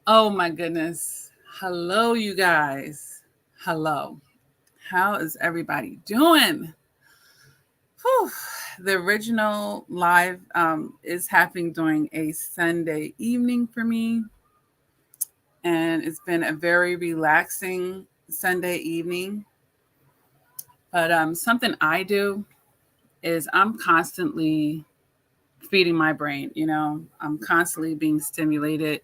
Oh my goodness. Hello, you guys. Hello. How is everybody doing? Whew. The original live is happening during a Sunday evening for me. And it's been a very relaxing Sunday evening. But something I do is I'm constantly feeding my brain. I'm constantly being stimulated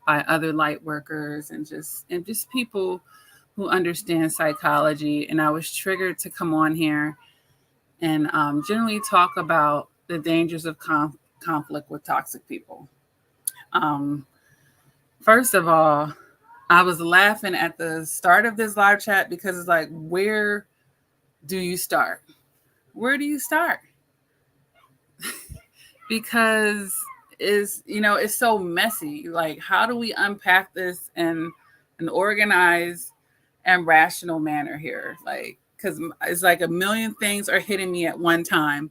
by other light workers and just people who understand psychology. And I was triggered to come on here and generally talk about the dangers of conflict with toxic people. Um, First of all, I was laughing at the start of this live chat because it's like, where do you start? Where do you start? Because it's so messy. Like, how do we unpack this in an organized and rational manner here? Like, because it's like a million things are hitting me at one time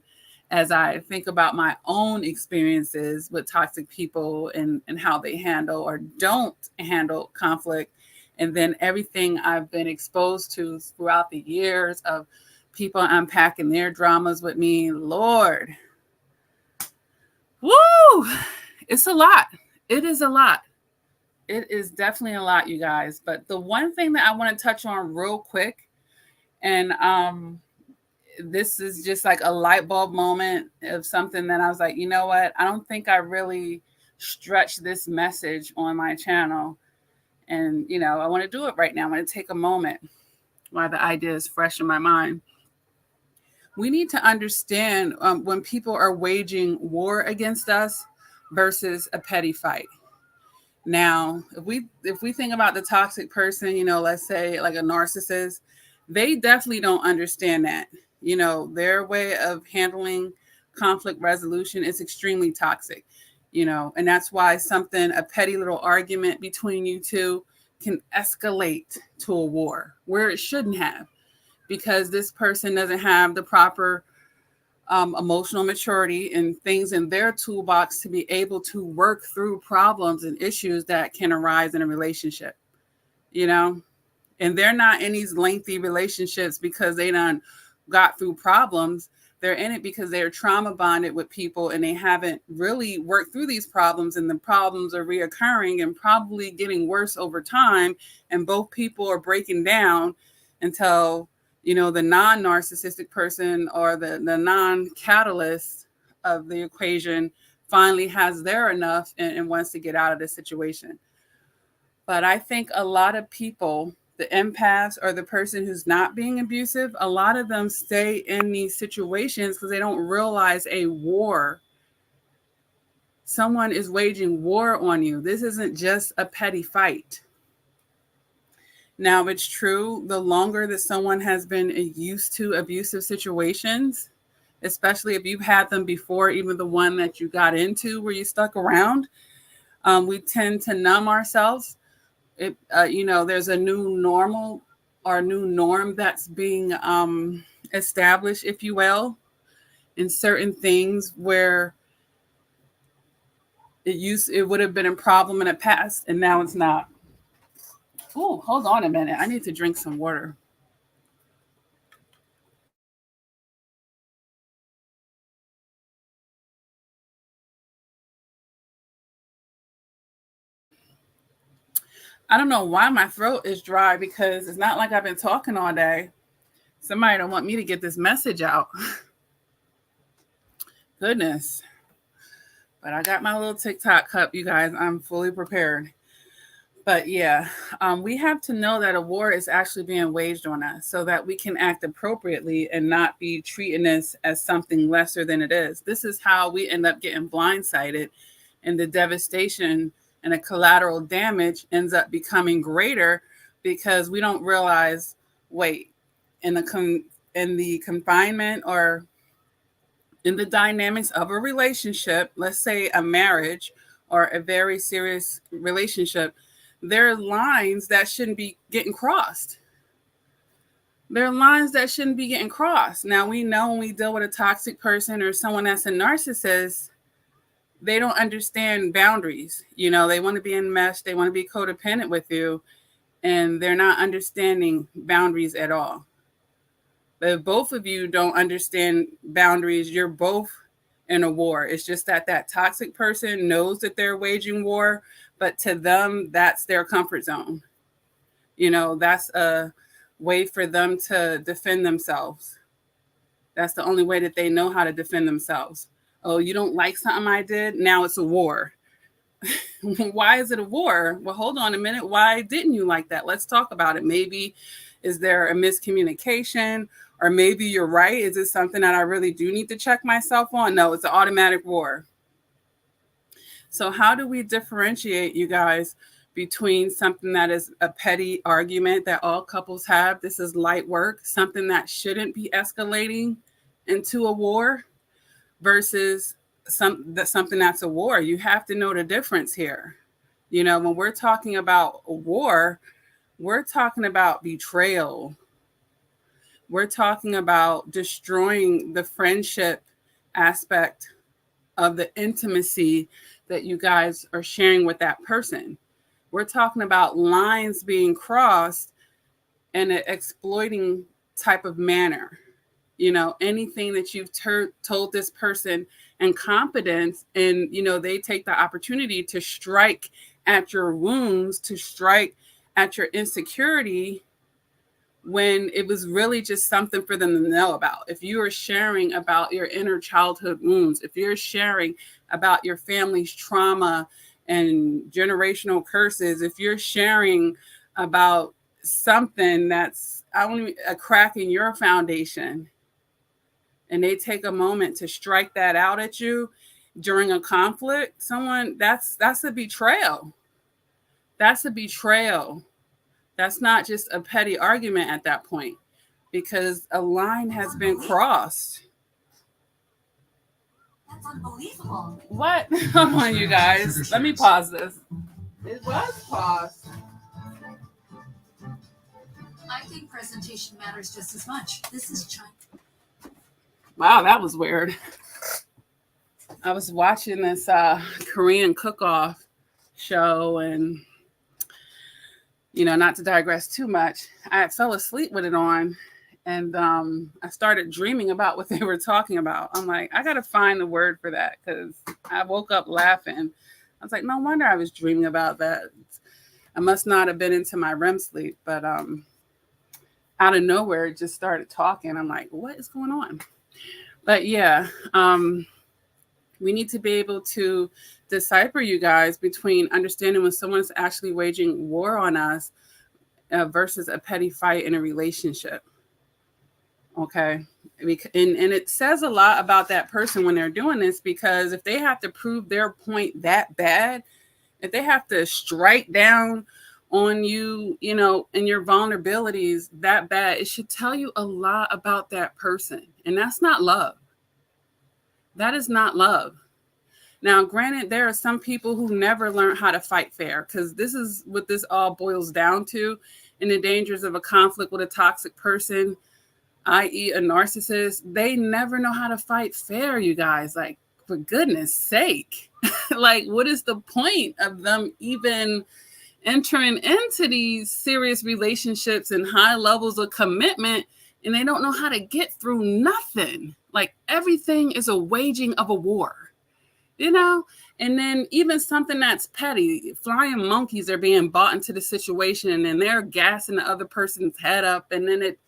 as I think about my own experiences with toxic people and how they handle or don't handle conflict. And then everything I've been exposed to throughout the years of people unpacking their dramas with me. Lord, woo! It's a lot. It is a lot. It is definitely a lot, you guys. But the one thing that I want to touch on real quick, and this is just like a light bulb moment of something that I was like, you know what? I don't think I really stretched this message on my channel. And, I want to do it right now. I'm going to take a moment while the idea is fresh in my mind. We need to understand when people are waging war against us versus a petty fight. Now, if we think about the toxic person, let's say like a narcissist, they definitely don't understand that. Their way of handling conflict resolution is extremely toxic. And that's why a petty little argument between you two can escalate to a war where it shouldn't have, because this person doesn't have the proper emotional maturity and things in their toolbox to be able to work through problems and issues that can arise in a relationship, you know? And they're not in these lengthy relationships because they done got through problems. They're in it because they're trauma bonded with people and they haven't really worked through these problems, and the problems are reoccurring and probably getting worse over time. And both people are breaking down until the non-narcissistic person or the non-catalyst of the equation finally has their enough and wants to get out of the situation. But I think a lot of people, the empaths or the person who's not being abusive, a lot of them stay in these situations because they don't realize a war. Someone is waging war on you. This isn't just a petty fight. Now, it's true, the longer that someone has been used to abusive situations, especially if you've had them before, even the one that you got into where you stuck around, we tend to numb ourselves. There's a new normal or new norm that's being established, if you will, in certain things where it would have been a problem in the past and now it's not. Oh, hold on a minute. I need to drink some water. I don't know why my throat is dry, because it's not like I've been talking all day. Somebody don't want me to get this message out. Goodness. But I got my little TikTok cup, you guys. I'm fully prepared. But yeah, we have to know that a war is actually being waged on us so that we can act appropriately and not be treating this as something lesser than it is. This is how we end up getting blindsided, and the devastation and the collateral damage ends up becoming greater because we don't realize, wait, in the confinement or in the dynamics of a relationship, let's say a marriage or a very serious relationship, there are lines that shouldn't be getting crossed. There are lines that shouldn't be getting crossed. Now, we know when we deal with a toxic person or someone that's a narcissist, they don't understand boundaries. You know, they want to be enmeshed, they want to be codependent with you, and they're not understanding boundaries at all. But if both of you don't understand boundaries, you're both in a war. It's just that that toxic person knows that they're waging war, but to them, that's their comfort zone. You know, that's a way for them to defend themselves. That's the only way that they know how to defend themselves. Oh, you don't like something I did? Now it's a war. Why is it a war? Well, hold on a minute. Why didn't you like that? Let's talk about it. Maybe is there a miscommunication? Or maybe you're right. Is it something that I really do need to check myself on? No, it's an automatic war. So how do we differentiate, you guys, between something that is a petty argument that all couples have? This is light work, something that shouldn't be escalating into a war, versus something that's a war. You have to know the difference here. You know, when we're talking about a war, we're talking about betrayal. We're talking about destroying the friendship aspect of the intimacy that you guys are sharing with that person. We're talking about lines being crossed in an exploiting type of manner. You know, anything that you've told this person in confidence, and, you know, they take the opportunity to strike at your wounds, to strike at your insecurity, when it was really just something for them to know about. If you are sharing about your inner childhood wounds, if you're sharing about your family's trauma and generational curses, if you're sharing about something that's a crack in your foundation, and they take a moment to strike that out at you during a conflict, that's a betrayal. That's a betrayal. That's not just a petty argument at that point, because a line has been crossed. That's unbelievable. What? Come on, you guys. Let me pause this. It was paused. I think presentation matters just as much. This is China. Wow, that was weird. I was watching this Korean cook-off show, and, you know, not to digress too much, I fell asleep with it on, and I started dreaming about what they were talking about. I'm like, I got to find the word for that, because I woke up laughing. I was like, no wonder I was dreaming about that. I must not have been into my REM sleep, but out of nowhere, it just started talking. I'm like, what is going on? But yeah, we need to be able to decipher, you guys, between understanding when someone's actually waging war on us versus a petty fight in a relationship. Okay. And it says a lot about that person when they're doing this, because if they have to prove their point that bad, if they have to strike down on you, you know, and your vulnerabilities that bad, it should tell you a lot about that person. And that's not love. That is not love. Now, granted, there are some people who never learn how to fight fair, because this is what this all boils down to in the dangers of a conflict with a toxic person, i.e. a narcissist. They never know how to fight fair, you guys. Like, for goodness sake. Like, what is the point of them even entering into these serious relationships and high levels of commitment, and they don't know how to get through nothing? Like, everything is a waging of a war, you know? And then even something that's petty, flying monkeys are being bought into the situation, and then they're gassing the other person's head up, and then it,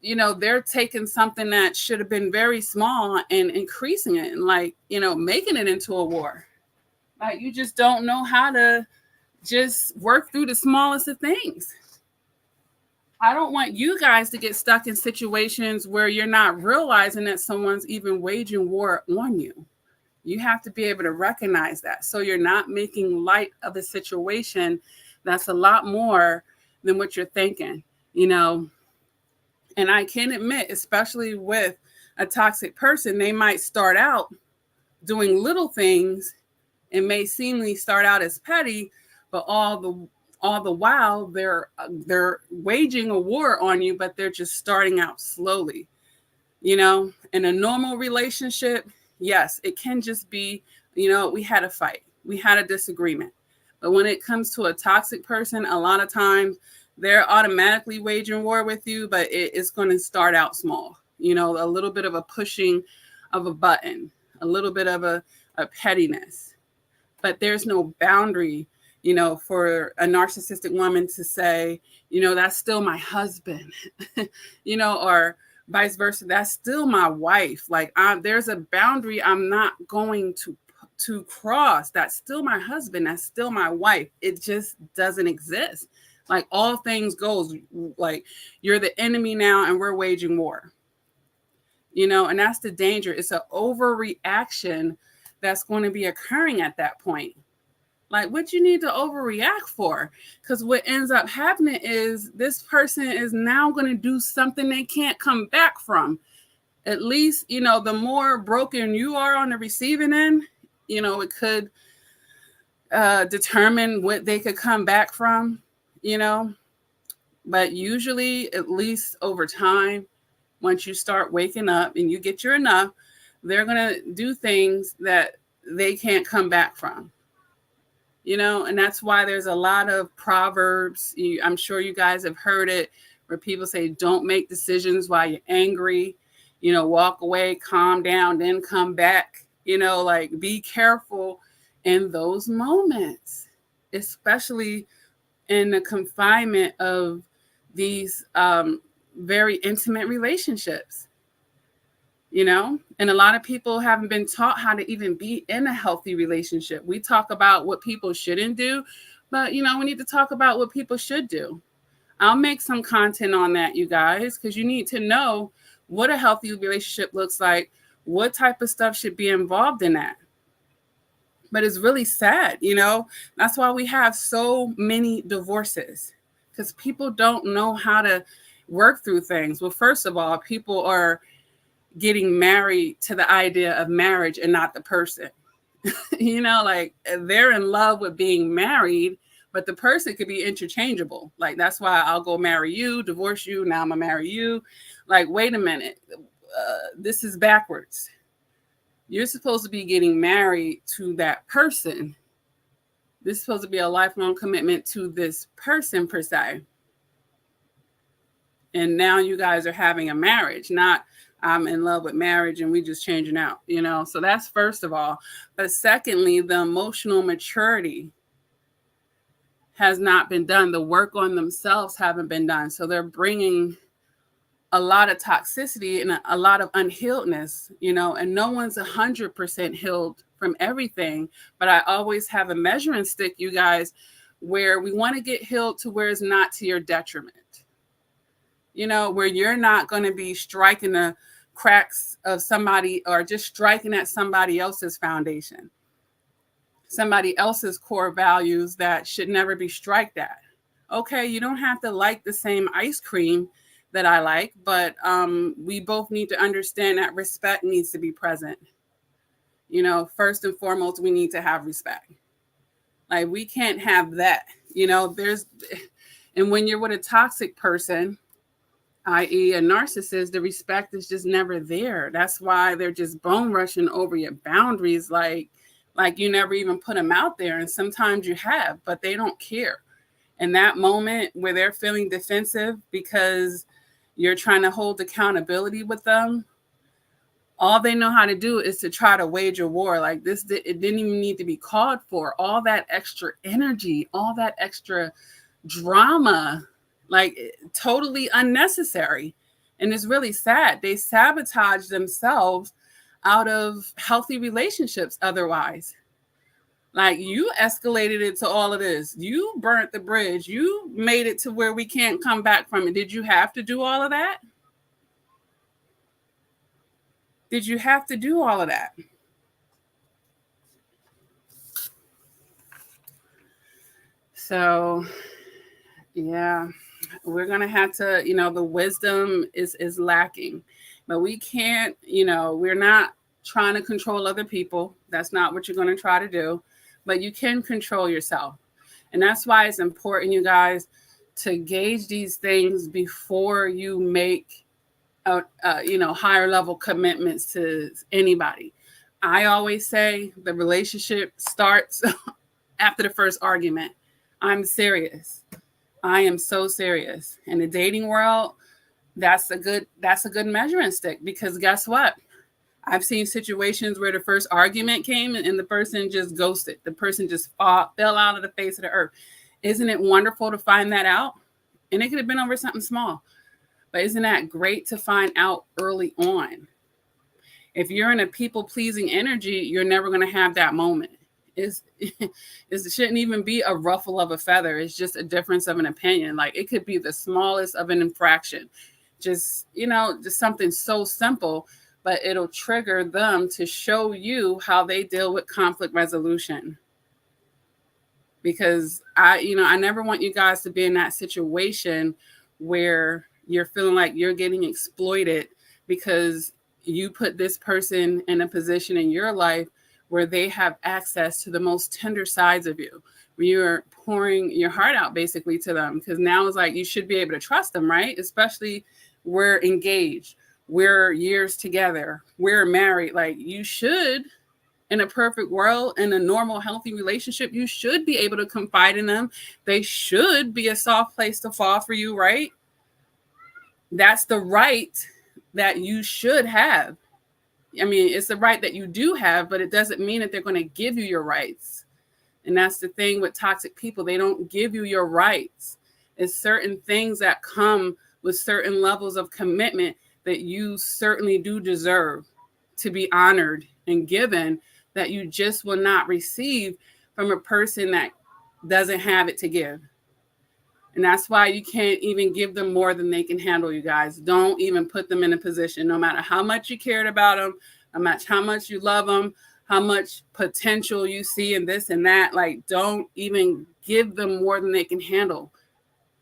you know, they're taking something that should have been very small and increasing it, and, like, you know, making it into a war. Like, you just don't know how to just work through the smallest of things. I don't want you guys to get stuck in situations where you're not realizing that someone's even waging war on you. You have to be able to recognize that, so you're not making light of a situation that's a lot more than what you're thinking, you know. And I can admit, especially with a toxic person, they might start out doing little things and may seemingly start out as petty, but all the while they're waging a war on you, but they're just starting out slowly. You know, in a normal relationship, yes, it can just be We had a fight, we had a disagreement. But when it comes to a toxic person, a lot of times they're automatically waging war with you, but it's going to start out small. A little bit of a pushing of a button, a little bit of a pettiness. But there's no boundary, for a narcissistic woman to say, that's still my husband, or vice versa. That's still my wife. Like, there's a boundary I'm not going to cross. That's still my husband. That's still my wife. It just doesn't exist. Like, all things goes, like, you're the enemy now and we're waging war. And that's the danger. It's an overreaction that's going to be occurring at that point. Like, what you need to overreact for? Because what ends up happening is this person is now going to do something they can't come back from. At least, the more broken you are on the receiving end, it could determine what they could come back from, But usually, at least over time, once you start waking up and you get your enough, they're going to do things that they can't come back from. And that's why there's a lot of proverbs. I'm sure you guys have heard it, where people say, don't make decisions while you're angry, walk away, calm down, then come back, like, be careful in those moments, especially in the confinement of these very intimate relationships. And a lot of people haven't been taught how to even be in a healthy relationship. We talk about what people shouldn't do, but we need to talk about what people should do. I'll make some content on that, you guys, because you need to know what a healthy relationship looks like, what type of stuff should be involved in that. But it's really sad, that's why we have so many divorces, because people don't know how to work through things. Well, first of all, people are getting married to the idea of marriage and not the person. Like, they're in love with being married, but the person could be interchangeable. Like, that's why I'll go marry you, divorce you, now I'm gonna marry you. Like, wait a minute, this is backwards. You're supposed to be getting married to that person. This is supposed to be a lifelong commitment to this person, per se. And now you guys are having a marriage, not I'm in love with marriage and we just changing out, So that's first of all. But secondly, the emotional maturity has not been done. The work on themselves haven't been done. So they're bringing a lot of toxicity and a lot of unhealedness, and no one's 100% healed from everything. But I always have a measuring stick, you guys, where we want to get healed to where it's not to your detriment. Where you're not going to be striking the cracks of somebody or just striking at somebody else's foundation, somebody else's core values that should never be striked at. Okay, you don't have to like the same ice cream that I like, but we both need to understand that respect needs to be present. First and foremost, we need to have respect. Like, we can't have that. And when you're with a toxic person, i.e. a narcissist, the respect is just never there. That's why they're just bone rushing over your boundaries, like you never even put them out there. And sometimes you have, but they don't care. In that moment where they're feeling defensive because you're trying to hold accountability with them, all they know how to do is to try to wage a war. Like, this, it didn't even need to be called for. All that extra energy, all that extra drama, like, totally unnecessary. And it's really sad. They sabotage themselves out of healthy relationships otherwise. Like, you escalated it to all of this. You burnt the bridge. You made it to where we can't come back from it. Did you have to do all of that? Did you have to do all of that? So, yeah, we're going to have to, the wisdom is lacking. But we can't, we're not trying to control other people. That's not what you're going to try to do. But you can control yourself. And that's why it's important, you guys, to gauge these things before you make higher level commitments to anybody. I always say the relationship starts after the first argument. I'm serious. I am so serious. In the dating world, that's a good measuring stick, because guess what? I've seen situations where the first argument came and the person just ghosted. The person just fell out of the face of the earth. Isn't it wonderful to find that out? And it could have been over something small. But isn't that great to find out early on? If you're in a people pleasing energy, you're never going to have that moment. It shouldn't even be a ruffle of a feather. It's just a difference of an opinion. Like, it could be the smallest of an infraction. Just something so simple, but it'll trigger them to show you how they deal with conflict resolution. Because I never want you guys to be in that situation where you're feeling like you're getting exploited because you put this person in a position in your life where they have access to the most tender sides of you, where you're pouring your heart out basically to them. Because now it's like you should be able to trust them, right? Especially we're engaged, we're years together, we're married. Like, you should, in a perfect world, in a normal, healthy relationship, you should be able to confide in them. They should be a soft place to fall for you, right? That's the right that you should have. I mean, it's the right that you do have, but it doesn't mean that they're going to give you your rights. And that's the thing with toxic people. They don't give you your rights. It's certain things that come with certain levels of commitment that you certainly do deserve to be honored and given, that you just will not receive from a person that doesn't have it to give. And that's why you can't even give them more than they can handle, you guys. Don't even put them in a position, no matter how much you cared about them, how much you love them, how much potential you see in this and that. Like, don't even give them more than they can handle.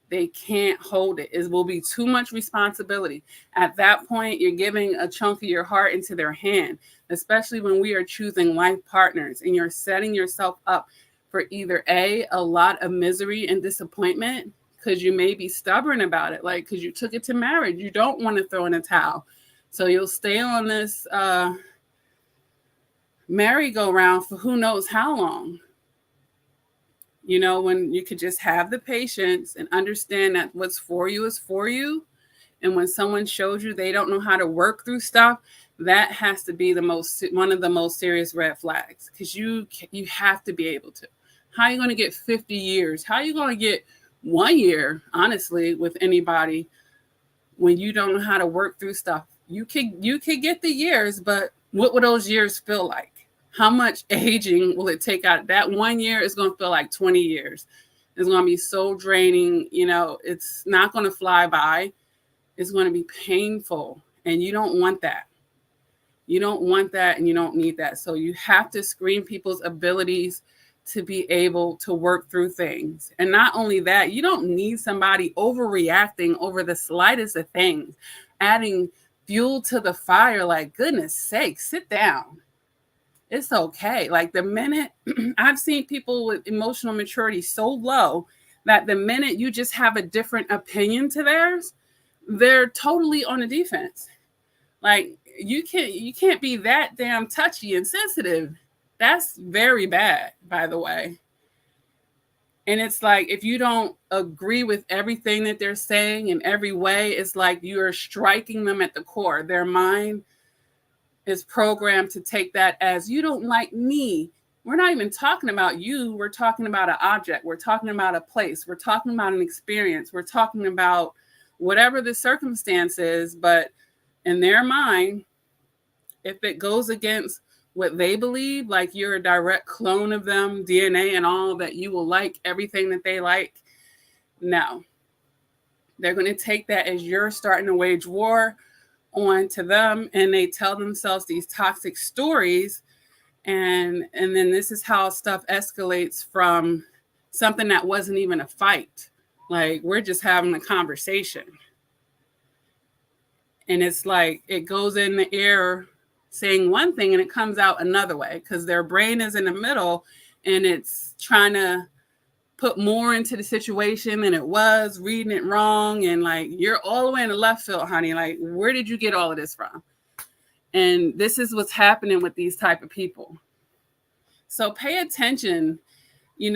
They can't hold it. It will be too much responsibility. At that point, you're giving a chunk of your heart into their hand, especially when we are choosing life partners and you're setting yourself up for either a lot of misery and disappointment, because you may be stubborn about it, like because you took it to marriage. You don't want to throw in a towel. So you'll stay on this merry-go-round for who knows how long. When you could just have the patience and understand that what's for you is for you. And when someone shows you they don't know how to work through stuff, that has to be one of the most serious red flags, because you have to be able to. How are you going to get 50 years? How are you going to get 1 year, honestly, with anybody when you don't know how to work through stuff? You could get the years, but what will those years feel like? How much aging will it take out? That 1 year is going to feel like 20 years. It's going to be so draining. It's not going to fly by. It's going to be painful. And you don't want that. You don't want that, and you don't need that. So you have to screen people's abilities to be able to work through things. And not only that, you don't need somebody overreacting over the slightest of things, adding fuel to the fire. Like, goodness sake, sit down. It's okay. Like, the minute I've seen people with emotional maturity so low that the minute you just have a different opinion to theirs, they're totally on the defense. Like, you can't be that damn touchy and sensitive. That's very bad, by the way. And it's like, if you don't agree with everything that they're saying in every way, it's like you're striking them at the core. Their mind is programmed to take that as, you don't like me. We're not even talking about you. We're talking about an object. We're talking about a place. We're talking about an experience. We're talking about whatever the circumstance is. But in their mind, if it goes against what they believe, like you're a direct clone of them, DNA and all, that you will like everything that they like, no. They're going to take that as you're starting to wage war on to them, and they tell themselves these toxic stories, and then this is how stuff escalates from something that wasn't even a fight. Like, we're just having a conversation, and it's like it goes in the air saying one thing and it comes out another way, because their brain is in the middle and it's trying to put more into the situation than it was, reading it wrong. And like, you're all the way in the left field, honey. Like, where did you get all of this from? And this is what's happening with these type of people. So pay attention, when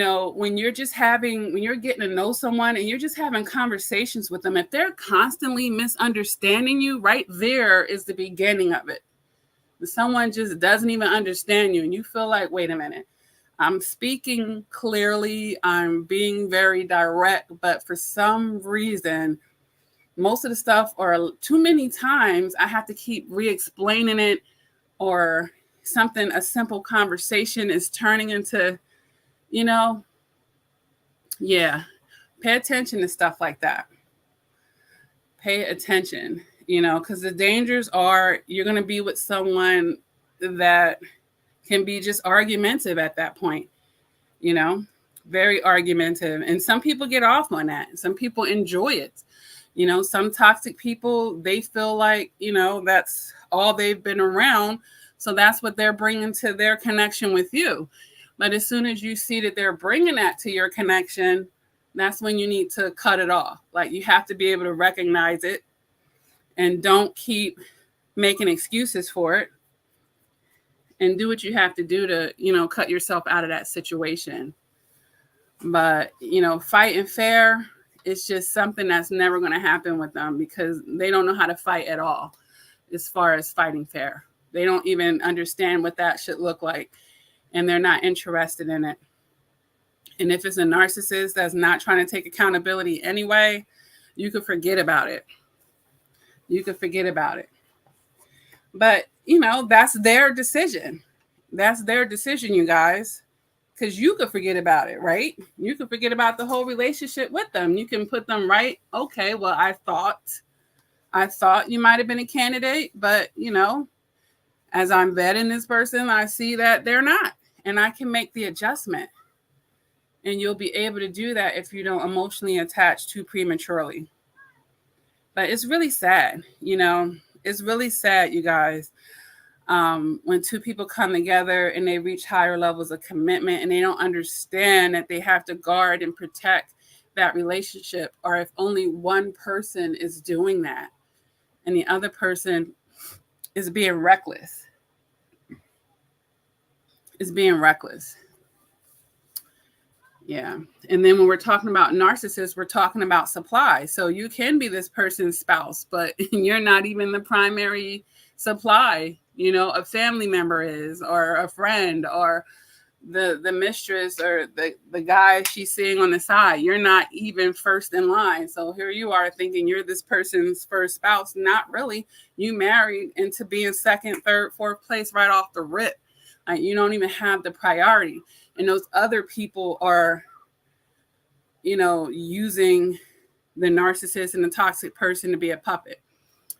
you're when you're getting to know someone and you're just having conversations with them, if they're constantly misunderstanding you, right there is the beginning of it. If someone just doesn't even understand you and you feel like, wait a minute, I'm speaking clearly, I'm being very direct, but for some reason, most of the stuff, or too many times, I have to keep re-explaining it, or a simple conversation is turning into, you know, yeah, pay attention to stuff like that. Pay attention, because the dangers are you're going to be with someone that can be just argumentative at that point, you know, very argumentative. And some people get off on that. Some people enjoy it. Some toxic people, they feel like, that's all they've been around. So that's what they're bringing to their connection with you. But as soon as you see that they're bringing that to your connection, that's when you need to cut it off. Like, you have to be able to recognize it and don't keep making excuses for it, and do what you have to do to, cut yourself out of that situation. But, fighting fair, it's just something that's never going to happen with them, because they don't know how to fight at all as far as fighting fair. They don't even understand what that should look like, and they're not interested in it. And if it's a narcissist that's not trying to take accountability anyway, you could forget about it. You could forget about it. But, that's their decision. That's their decision, you guys. Because you could forget about it, right? You could forget about the whole relationship with them. You can put them right. Okay, well, I thought you might have been a candidate, but, as I'm vetting this person, I see that they're not. And I can make the adjustment. And you'll be able to do that if you don't emotionally attach too prematurely. But it's really sad, it's really sad, you guys, when two people come together and they reach higher levels of commitment and they don't understand that they have to guard and protect that relationship, or if only one person is doing that and the other person is being reckless. Is being reckless. Yeah. And then when we're talking about narcissists, we're talking about supply. So you can be this person's spouse, but you're not even the primary supply. A family member is, or a friend, or the mistress, or the guy she's seeing on the side. You're not even first in line. So here you are thinking you're this person's first spouse. Not really. You married into being second, third, fourth place right off the rip. Like, you don't even have the priority. And those other people are, using the narcissist and the toxic person to be a puppet,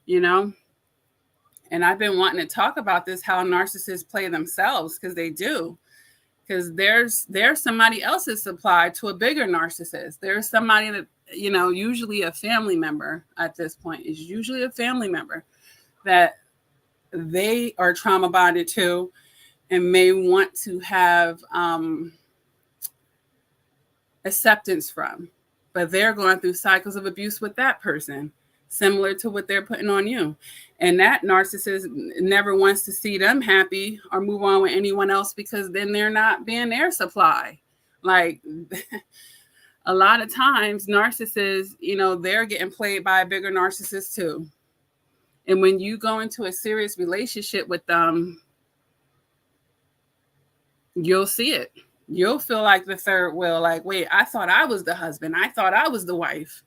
And I've been wanting to talk about this, how narcissists play themselves, because they do. Because there's somebody else's supply to a bigger narcissist. There's somebody that, usually a family member at this point, is usually a family member that they are trauma bonded to and may want to have acceptance from, but they're going through cycles of abuse with that person, similar to what they're putting on you. And that narcissist never wants to see them happy or move on with anyone else, because then they're not being their supply. Like, a lot of times narcissists, they're getting played by a bigger narcissist too. And when you go into a serious relationship with them, you'll see it. You'll feel like the third wheel, like, wait, I thought I was the husband. I thought I was the wife.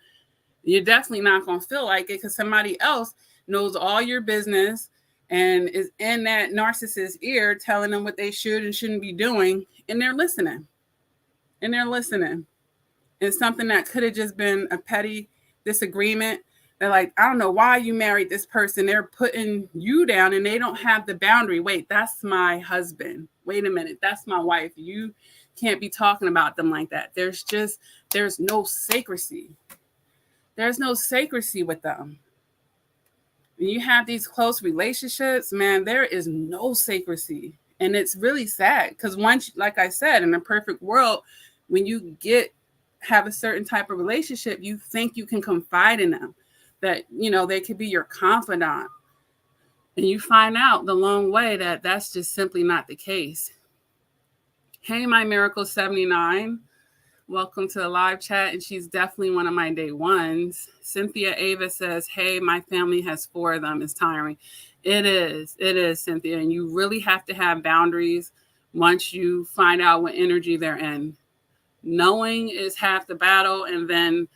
You're definitely not going to feel like it, because somebody else knows all your business and is in that narcissist's ear telling them what they should and shouldn't be doing. And they're listening. It's something that could have just been a petty disagreement. They're like, I don't know why you married this person. They're putting you down and they don't have the boundary. Wait, that's my husband. Wait a minute, that's my wife. You can't be talking about them like that. There's no sacredcy. There's no sacredcy with them. When you have these close relationships, man, there is no sacredcy. And it's really sad, because once, like I said, in a perfect world, when you have a certain type of relationship, you think you can confide in them, that, they could be your confidant. And you find out the long way that that's just simply not the case. Hey, my Miracle 79. Welcome to the live chat. And she's definitely one of my day ones. Cynthia Ava says, hey, my family has 4 of them. It's tiring. It is, Cynthia. And you really have to have boundaries once you find out what energy they're in. Knowing is half the battle. And then,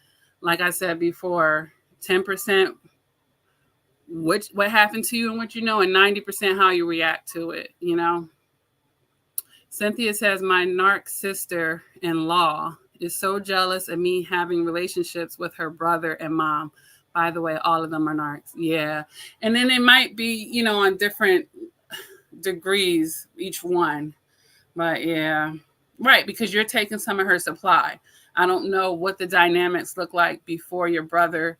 like I said before, 10% what happened to you and what you know, and 90% how you react to it, you know. Cynthia says, my narc sister-in-law is so jealous of me having relationships with her brother and mom. By the way, all of them are narcs. Yeah. And then it might be, you know, on different degrees, each one. But yeah, right, because you're taking some of her supply. I don't know what the dynamics look like before your brother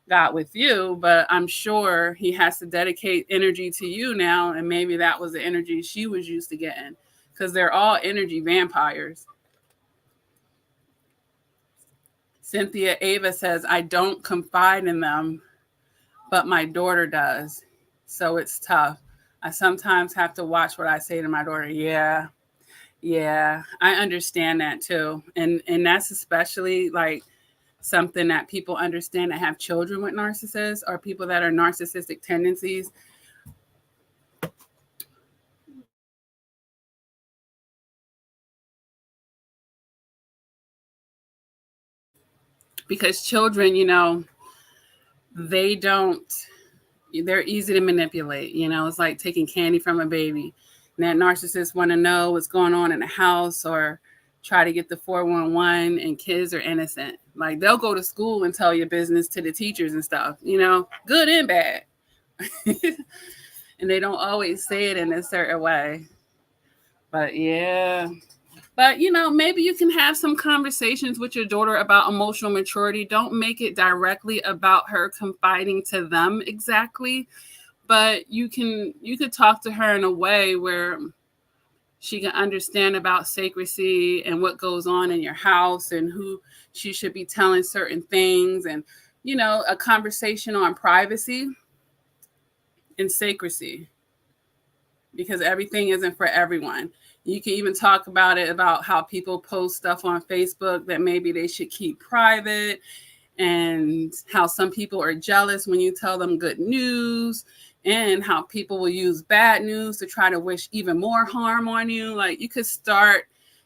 got with you, but I'm sure he has to dedicate energy to you now, and maybe that was the energy she was used to getting, because they're all energy vampires. Cynthia Ava says, I don't confide in them, but my daughter does, so it's tough. I sometimes have to watch what I say to my daughter. Yeah, I understand that too, and that's especially like something that people understand that have children with narcissists, or people that are narcissistic tendencies. Because children, you know, they don't, they're easy to manipulate. You know, it's like taking candy from a baby. And that narcissist want to know what's going on in the house, or try to get the 411, and kids are innocent. Like, they'll go to school and tell your business to the teachers and stuff, you know, good and bad. And they don't always say it in a certain way. But yeah. But, you know, maybe you can have some conversations with your daughter about emotional maturity. Don't make it directly about her confiding to them exactly, but you could talk to her in a way where she can understand about sacredcy and what goes on in your house, and who she should be telling certain things, and, you know, a conversation on privacy and sacredcy, because everything isn't for everyone. You can even talk about it, about how people post stuff on Facebook that maybe they should keep private, and how some people are jealous when you tell them good news, and how people will use bad news to try to wish even more harm on you. Like, you could start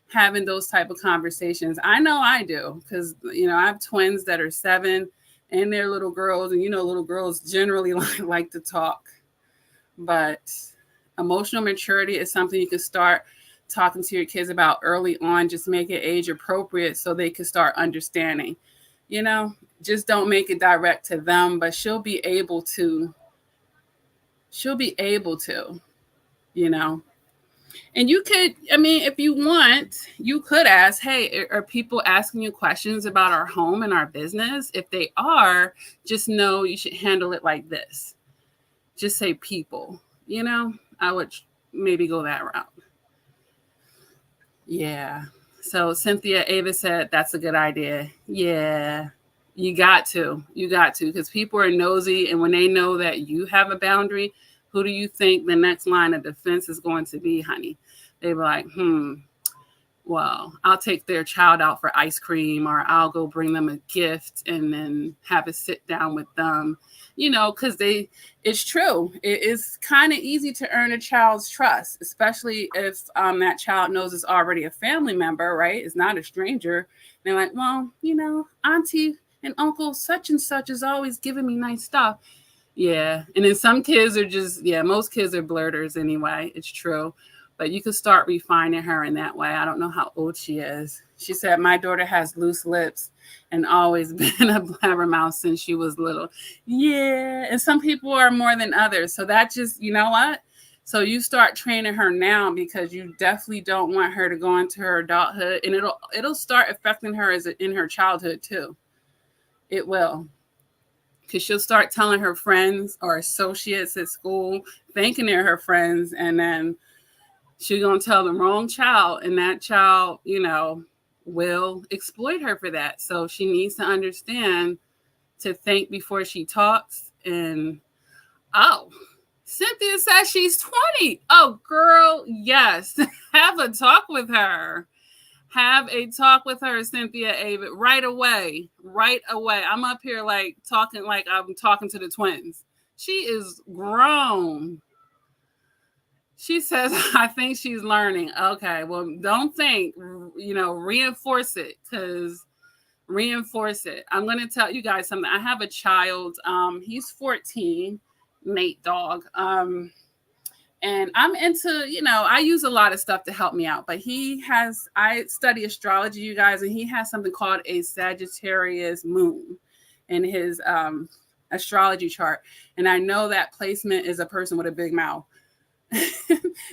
having those type of conversations. I know I do, because, you know, I have twins that are 7, and they're little girls, and, you know, little girls generally like to talk. But emotional maturity is something you can start talking to your kids about early on. Just make it age appropriate so they can start understanding. You know, just don't make it direct to them, but she'll be able to, you know. And you could, I mean, if you want, you could ask, hey, are people asking you questions about our home and our business? If they are, just know you should handle it like this. Just say people, you know. I would maybe go that route. Yeah. So Cynthia Ava said, that's a good idea. Yeah. You got to, because people are nosy. And when they know that you have a boundary, who do you think the next line of defense is going to be, honey? They were like, well, I'll take their child out for ice cream, or I'll go bring them a gift and then have a sit down with them, you know, because it's true. It is kind of easy to earn a child's trust, especially if that child knows it's already a family member, right? It's not a stranger. And they're like, well, you know, auntie and uncle such and such is always giving me nice stuff. Yeah. And then some kids are just, most kids are blurters anyway. It's true. But you could start refining her in that way. I don't know how old she is. She said, my daughter has loose lips and always been a blabbermouth since she was little. Yeah. And some people are more than others. So that just, you know what? So you start training her now, because you definitely don't want her to go into her adulthood. And it'll start affecting her in her childhood too. It will. Because she'll start telling her friends or associates at school, thinking they're her friends, and then she's going to tell the wrong child, and that child, you know, will exploit her for that. So she needs to understand to think before she talks. And, Cynthia says she's 20. Oh, girl, yes. Have a talk with her. Have a talk with her, Cynthia Avid, right away. Right away. I'm up here like talking like I'm talking to the twins. She is grown. She says, I think she's learning. Okay, well, don't think, reinforce it because reinforce it. I'm going to tell you guys something. I have a child. He's 14, Nate Dog. And I'm into, I use a lot of stuff to help me out, but I study astrology, you guys, and he has something called a Sagittarius moon in his astrology chart. And I know that placement is a person with a big mouth.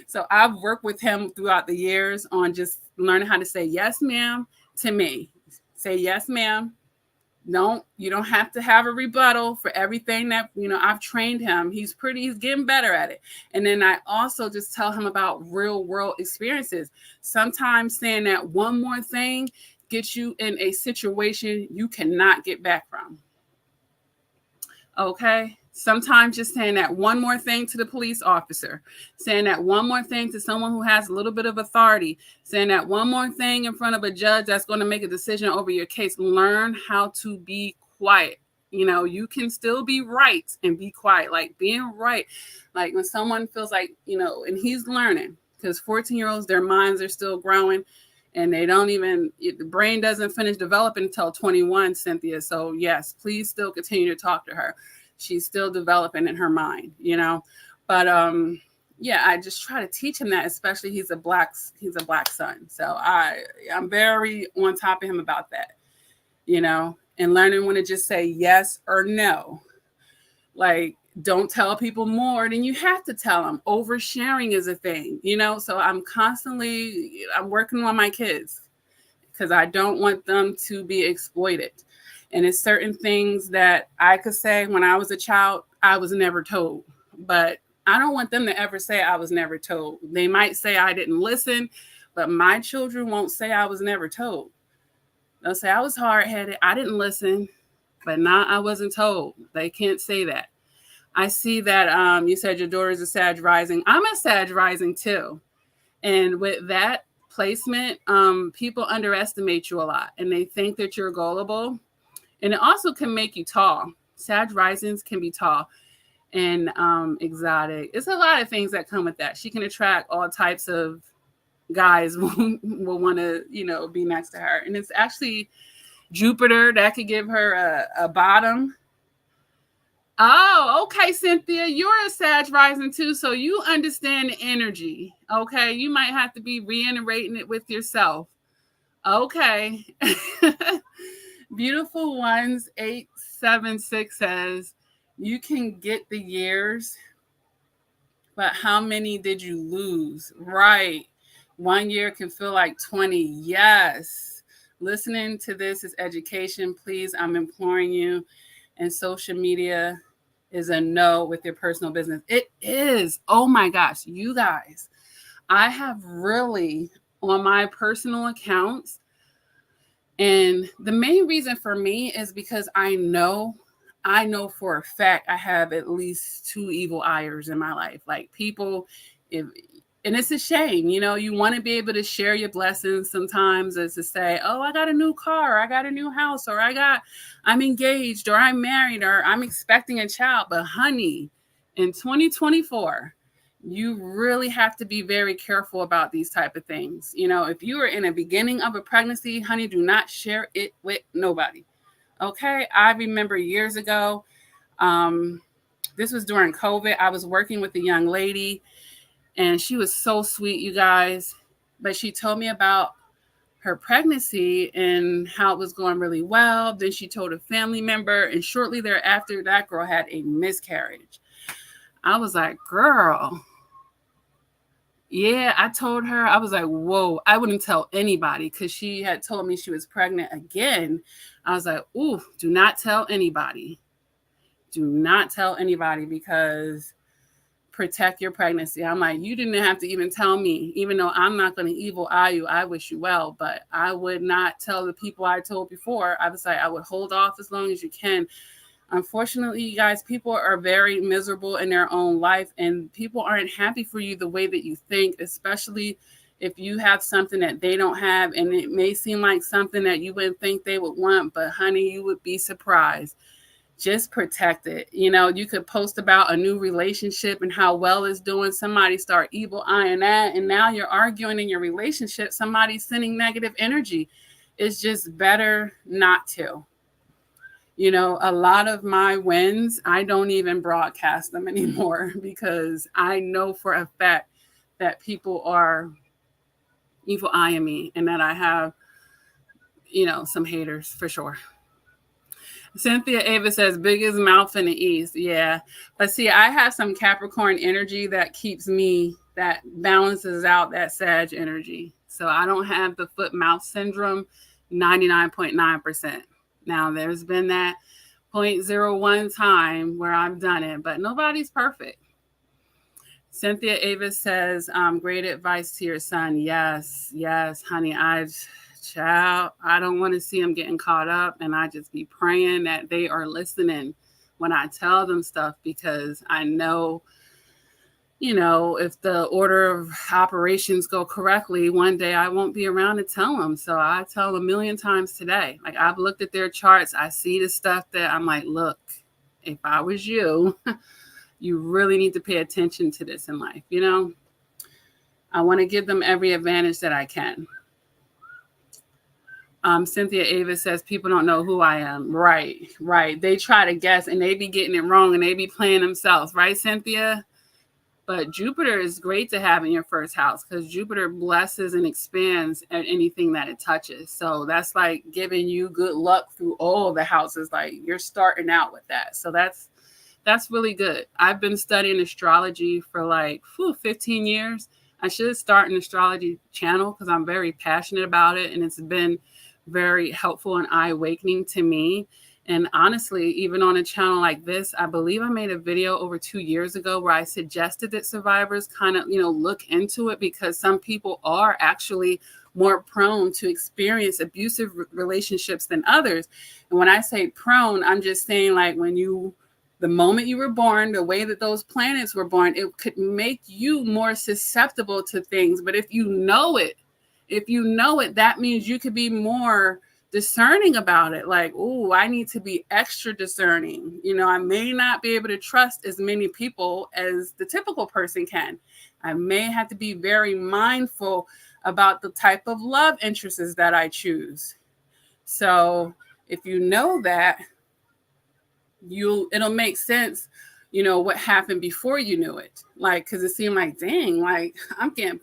So I've worked with him throughout the years on just learning how to say yes, ma'am, to me. Say yes, ma'am. You don't have to have a rebuttal for everything that, I've trained him. He's getting better at it. And then I also just tell him about real world experiences. Sometimes saying that one more thing gets you in a situation you cannot get back from. Okay. Sometimes just saying that one more thing to the police officer, saying that one more thing to someone who has a little bit of authority, saying that one more thing in front of a judge that's going to make a decision over your case. Learn how to be quiet. You can still be right and be quiet. Like being right. Like when someone feels like, and he's learning because 14-year-olds, their minds are still growing. And the brain doesn't finish developing until 21, Cynthia. So yes, please still continue to talk to her. She's still developing in her mind, but I just try to teach him that, especially he's a black son. So I'm very on top of him about that, and learning when to just say yes or no. Like, don't tell people more than you have to tell them. Oversharing is a thing, so I'm working on my kids because I don't want them to be exploited. And it's certain things that I could say when I was a child, I was never told. But I don't want them to ever say I was never told. They might say I didn't listen, but my children won't say I was never told. They'll say I was hard-headed, I didn't listen, but now I wasn't told. They can't say that. I see that you said your daughter is a Sag rising. I'm a Sag rising too. And with that placement, people underestimate you a lot and they think that you're gullible. And it also can make you tall. Sag risings can be tall and exotic. It's a lot of things that come with that. She can attract all types of guys will want to, be next to her. And it's actually Jupiter that could give her a bottom. Oh, okay, Cynthia, you're a Sag rising too, so you understand the energy. Okay, you might have to be reiterating it with yourself. Okay. Beautiful Ones 876 says, you can get the years, but how many did you lose? Right. 1 year can feel like 20. Yes. Listening to this is education. Please, I'm imploring you. And social media is a no with your personal business. It is. Oh my gosh, you guys. I have really, on my personal accounts, and the main reason for me is because I know for a fact I have at least 2 evil eyers in my life. Like people, and it's a shame, you want to be able to share your blessings sometimes as to say, oh, I got a new car, or I got a new house, or I'm engaged, or I'm married, or I'm expecting a child. But honey, in 2024, you really have to be very careful about these type of things. If you are in a beginning of a pregnancy, honey, do not share it with nobody. Okay. I remember years ago, this was during COVID. I was working with a young lady and she was so sweet, you guys, but she told me about her pregnancy and how it was going really well. Then she told a family member, and shortly thereafter, that girl had a miscarriage. I was like, girl, yeah, I told her, I was like, whoa, I wouldn't tell anybody because she had told me she was pregnant again. I was like, ooh, do not tell anybody. Do not tell anybody because protect your pregnancy. I'm like, you didn't have to even tell me, even though I'm not going to evil eye you. I wish you well, but I would not tell the people I told before. I was like, I would hold off as long as you can. Unfortunately, you guys, people are very miserable in their own life, and people aren't happy for you the way that you think, especially if you have something that they don't have, and it may seem like something that you wouldn't think they would want, but honey, you would be surprised. Just protect it. You could post about a new relationship and how well it's doing. Somebody start evil eyeing that, and now you're arguing in your relationship. Somebody's sending negative energy. It's just better not to. A lot of my wins, I don't even broadcast them anymore because I know for a fact that people are evil eyeing me and that I have, some haters for sure. Cynthia Ava says, biggest mouth in the East. Yeah. But see, I have some Capricorn energy that that balances out that Sag energy. So I don't have the foot mouth syndrome 99.9%. Now, there's been that 0.01 time where I've done it, but nobody's perfect. Cynthia Ava says, great advice to your son. Yes, honey. I don't want to see them getting caught up, and I just be praying that they are listening when I tell them stuff, because I know, if the order of operations go correctly, one day I won't be around to tell them. So I tell them a million times today. Like, I've looked at their charts. I see the stuff that I'm like, look, if I was you, you really need to pay attention to this in life. I want to give them every advantage that I can. Cynthia Ava says, people don't know who I am. Right. They try to guess and they be getting it wrong and they be playing themselves. Right, Cynthia? But Jupiter is great to have in your first house because Jupiter blesses and expands at anything that it touches. So that's like giving you good luck through all the houses. Like, you're starting out with that. So that's really good. I've been studying astrology for 15 years. I should start an astrology channel because I'm very passionate about it. And it's been very helpful and eye-awakening to me. And honestly, even on a channel like this, I believe I made a video over 2 years ago where I suggested that survivors kind of, look into it, because some people are actually more prone to experience abusive relationships than others. And when I say prone, I'm just saying, like, the moment you were born, the way that those planets were born, it could make you more susceptible to things. But if you know it, that means you could be more discerning about it. Like, oh, I need to be extra discerning. I may not be able to trust as many people as the typical person can. I may have to be very mindful about the type of love interests that I choose. So if you know that, it'll make sense, what happened before you knew it. Like, because it seemed like, dang, like, I'm getting,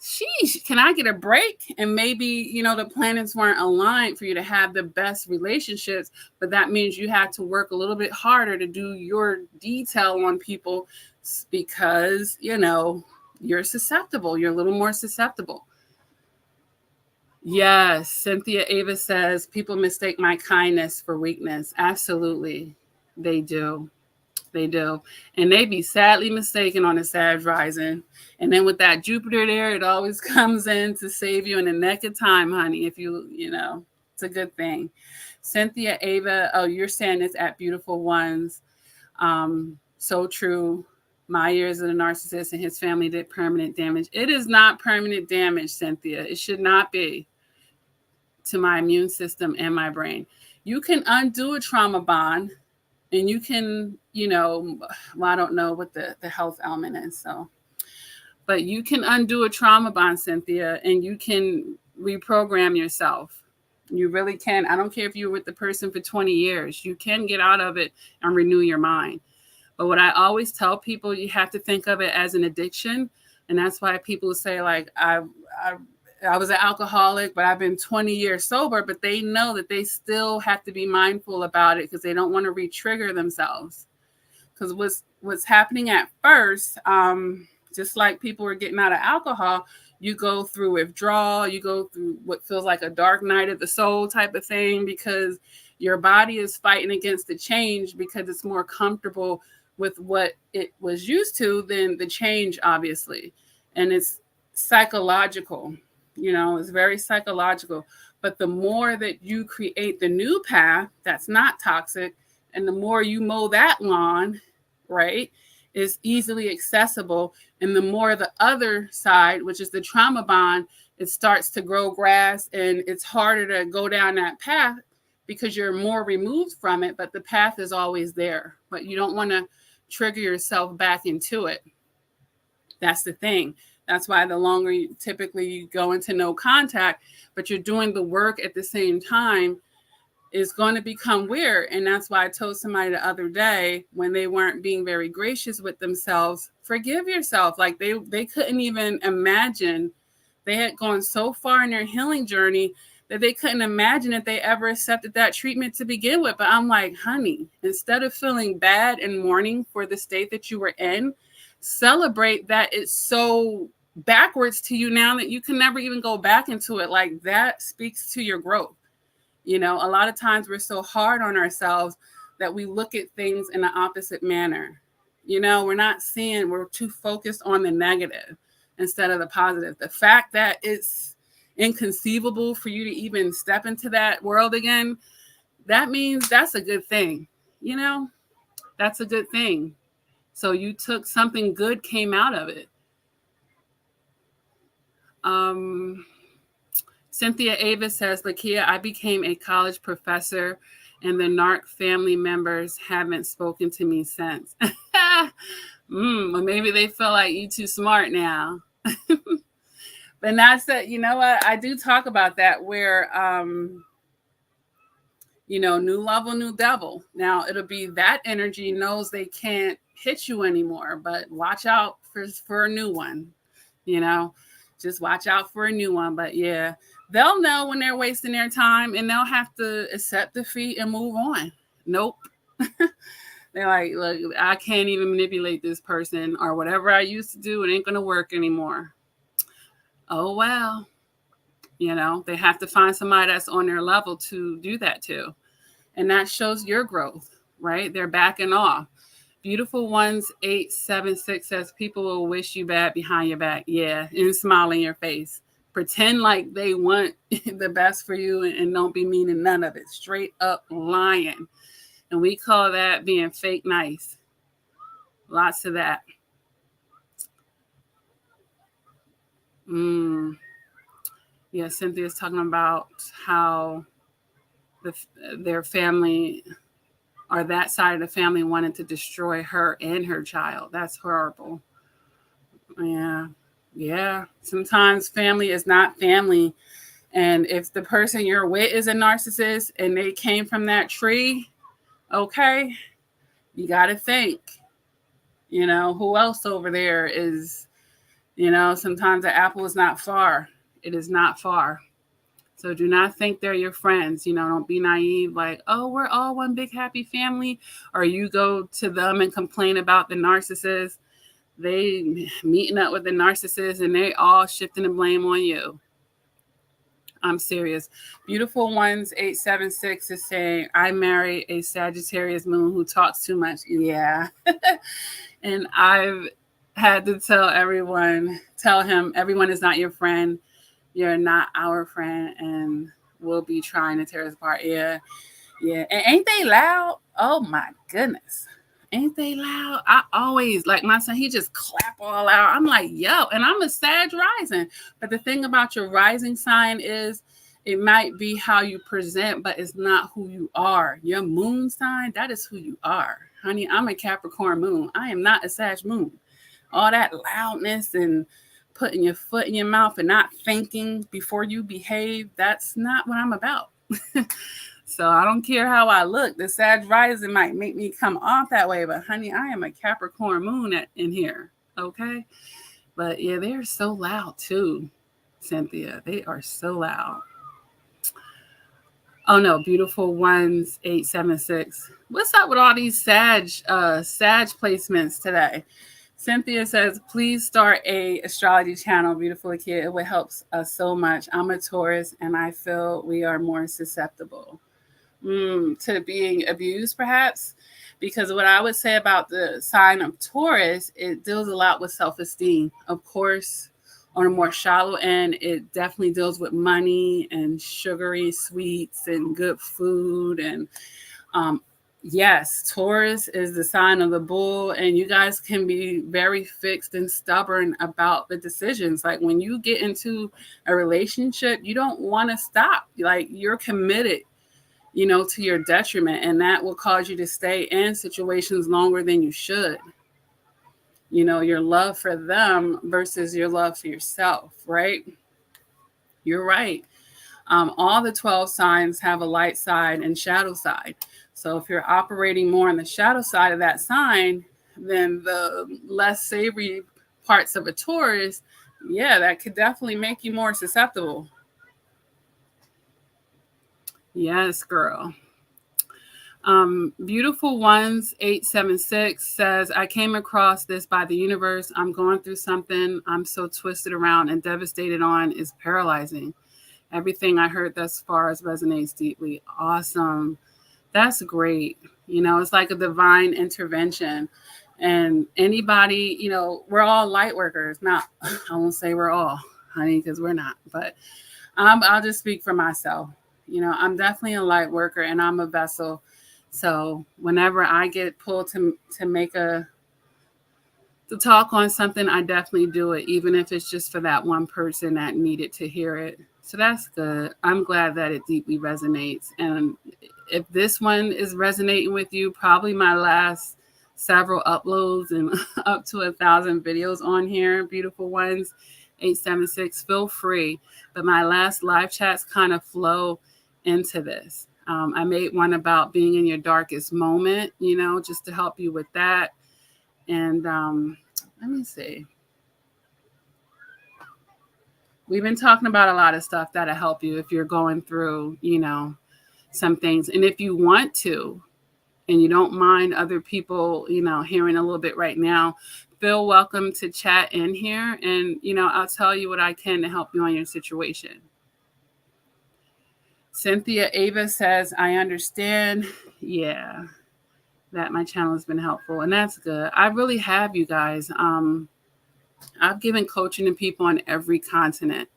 sheesh, can I get a break? And maybe, the planets weren't aligned for you to have the best relationships, but that means you had to work a little bit harder to do your detail on people because, you're susceptible. You're a little more susceptible. Yes, Cynthia Ava says, people mistake my kindness for weakness. Absolutely. They do. And they be sadly mistaken on a Sag rising. And then with that Jupiter there, it always comes in to save you in the neck of time, honey. If it's a good thing. Cynthia Ava, oh, you're saying it's at Beautiful Ones. So true. My years as a narcissist and his family did permanent damage. It is not permanent damage, Cynthia. It should not be to my immune system and my brain. You can undo a trauma bond, and you can, I don't know what the health element is. So, but you can undo a trauma bond, Cynthia, and you can reprogram yourself. You really can. I don't care if you were with the person for 20 years. You can get out of it and renew your mind. But what I always tell people, you have to think of it as an addiction. And that's why people say, like, I was an alcoholic, but I've been 20 years sober, but they know that they still have to be mindful about it because they don't want to re-trigger themselves. Because what's happening at first, just like people are getting out of alcohol, you go through withdrawal, you go through what feels like a dark night of the soul type of thing, because your body is fighting against the change because it's more comfortable with what it was used to than the change, obviously. And it's psychological. It's very psychological. But the more that you create the new path that's not toxic, And the more you mow that lawn, right, is easily accessible. And the more the other side, which is the trauma bond, it starts to grow grass and it's harder to go down that path because you're more removed from it, but the path is always there. But you don't want to trigger yourself back into it. That's the thing. That's why the longer you typically go into no contact, but you're doing the work at the same time, is going to become weird. And that's why I told somebody the other day when they weren't being very gracious with themselves, forgive yourself. Like they couldn't even imagine. They had gone so far in their healing journey that they couldn't imagine that they ever accepted that treatment to begin with. But I'm like, honey, instead of feeling bad and mourning for the state that you were in, celebrate that it's so backwards to you now that you can never even go back into it. Like that speaks to your growth. You know, a lot of times we're so hard on ourselves that we look at things in the opposite manner. You know, we're too focused on the negative instead of the positive. The fact that it's inconceivable for you to even step into that world again, that means that's a good thing. You know, that's a good thing. So you took something good came out of it. Cynthia Avis says, Lakia, I became a college professor and the NARC family members haven't spoken to me since. Well, maybe they feel like you too smart now. But that's it. You know what? I do talk about that where, you know, new level, new devil. Now it'll be that energy knows they can't hit you anymore, but watch out for a new one, you know, just watch out for a new one. But yeah, they'll know when they're wasting their time and they'll have to accept defeat and move on. Nope. They're like, look, I can't even manipulate this person or whatever I used to do. It ain't going to work anymore. Oh, well, you know, they have to find somebody that's on their level to do that to. And that shows your growth, right? They're backing off. Beautiful Ones 876 says people will wish you bad behind your back. Yeah, and smile in your face. Pretend like they want the best for you and don't be meaning none of it. Straight up lying. And we call that being fake nice. Lots of that. Yeah, Cynthia's talking about how their family or that side of the family wanted to destroy her and her child. That's horrible. Yeah. Sometimes family is not family. And if the person you're with is a narcissist and they came from that tree, okay, you got to think, you know, who else over there is, you know, sometimes the apple is not far. It is not far. So do not think they're your friends. You know, don't be naive like, oh, we're all one big happy family. Or you go to them and complain about the narcissist. They meeting up with the narcissist and they all shifting the blame on you. I'm serious. Beautiful Ones 876 is saying, I married a Sagittarius moon who talks too much. Yeah. And I've had to tell him, everyone is not your friend. You're not our friend, and we'll be trying to tear us apart. Yeah. And ain't they loud? Oh my goodness. Ain't they loud? I always, like my son, he just clap all out. I'm like, yo, and I'm a Sag rising. But the thing about your rising sign is it might be how you present, but it's not who you are. Your moon sign, that is who you are. Honey, I'm a Capricorn moon. I am not a Sag moon. All that loudness and putting your foot in your mouth and not thinking before you behave, that's not what I'm about. So I don't care how I look. The Sag rising might make me come off that way, but honey, I am a Capricorn moon in here, okay? But yeah, they're so loud too, Cynthia. They are so loud. Oh no, Beautiful Ones 876. What's up with all these Sag placements today? Cynthia says, please start a astrology channel, Beautiful Kid. It would help us so much. I'm a Taurus and I feel we are more susceptible to being abused, perhaps. Because what I would say about the sign of Taurus, it deals a lot with self-esteem. Of course, on a more shallow end, it definitely deals with money and sugary sweets and good food and Yes, Taurus is the sign of the bull, and you guys can be very fixed and stubborn about the decisions. Like when you get into a relationship, you don't want to stop. Like you're committed, to your detriment, and that will cause you to stay in situations longer than you should. Your love for them versus your love for yourself, right? You're right. All the 12 signs have a light side and shadow side. So if you're operating more on the shadow side of that sign, then the less savory parts of a Taurus, yeah, that could definitely make you more susceptible. Yes, girl. Beautiful Ones 876 says, I came across this by the universe. I'm going through something I'm so twisted around and devastated on is paralyzing. Everything I heard thus far resonates deeply. Awesome. That's great. It's like a divine intervention. And anybody, we're all light workers. Not, I won't say we're all, honey, because we're not. But I'll just speak for myself. I'm definitely a light worker and I'm a vessel. So whenever I get pulled to make to talk on something, I definitely do it, even if it's just for that one person that needed to hear it. So that's good. I'm glad that it deeply resonates. And if this one is resonating with you, probably my last several uploads and up to 1,000 videos on here, beautiful ones, 876, feel free. But my last live chats kind of flow into this. I made one about being in your darkest moment, just to help you with that. And let me see. We've been talking about a lot of stuff that'll help you if you're going through, some things. And if you want to, and you don't mind other people, hearing a little bit right now, feel welcome to chat in here. And, I'll tell you what I can to help you on your situation. Cynthia Ava says, I understand. Yeah, that my channel has been helpful. And that's good. I really have, you guys. I've given coaching to people on every continent.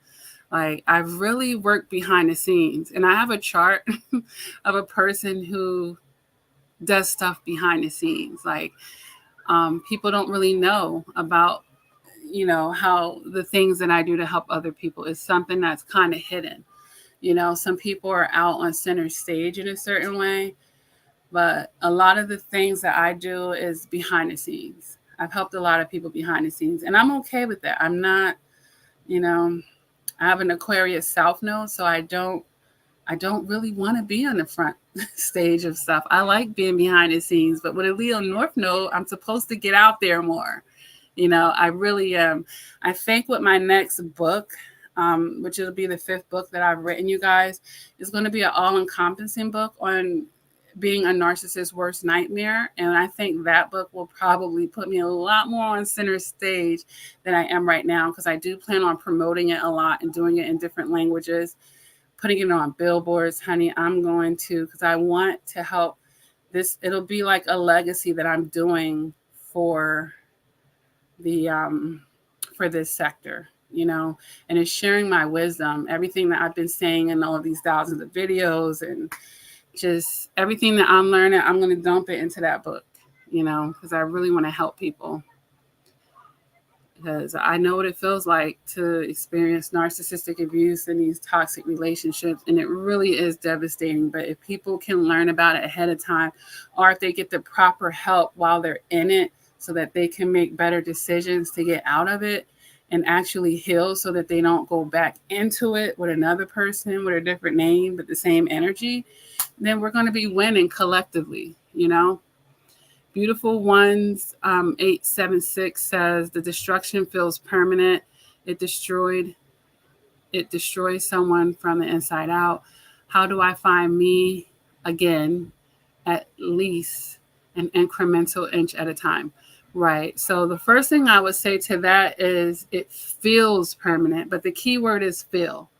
Like I've really worked behind the scenes, and I have a chart of a person who does stuff behind the scenes. Like people don't really know about, how the things that I do to help other people is something that's kind of hidden. Some people are out on center stage in a certain way, but a lot of the things that I do is behind the scenes. I've helped a lot of people behind the scenes, and I'm okay with that. I'm not, I have an Aquarius South Node, so I don't really want to be on the front stage of stuff. I like being behind the scenes, but with a Leo North Node, I'm supposed to get out there more. I really am. I think with my next book, which will be the 5th book that I've written, you guys, is going to be an all-encompassing book on being a narcissist's worst nightmare. And I think that book will probably put me a lot more on center stage than I am right now, because I do plan on promoting it a lot and doing it in different languages, putting it on billboards. Honey, I'm going to, because I want to help this. It'll be like a legacy that I'm doing for the for this sector, and it's sharing my wisdom, everything that I've been saying in all of these thousands of videos, and just everything that I'm learning, I'm going to dump it into that book, because I really want to help people. Because I know what it feels like to experience narcissistic abuse in these toxic relationships, and it really is devastating. But if people can learn about it ahead of time, or if they get the proper help while they're in it, so that they can make better decisions to get out of it and actually heal, so that they don't go back into it with another person with a different name but the same energy, then we're going to be winning collectively, Beautiful Ones 876 says, the destruction feels permanent. It destroys someone from the inside out. How do I find me again, at least an incremental inch at a time? Right. So the first thing I would say to that is it feels permanent, but the key word is feel.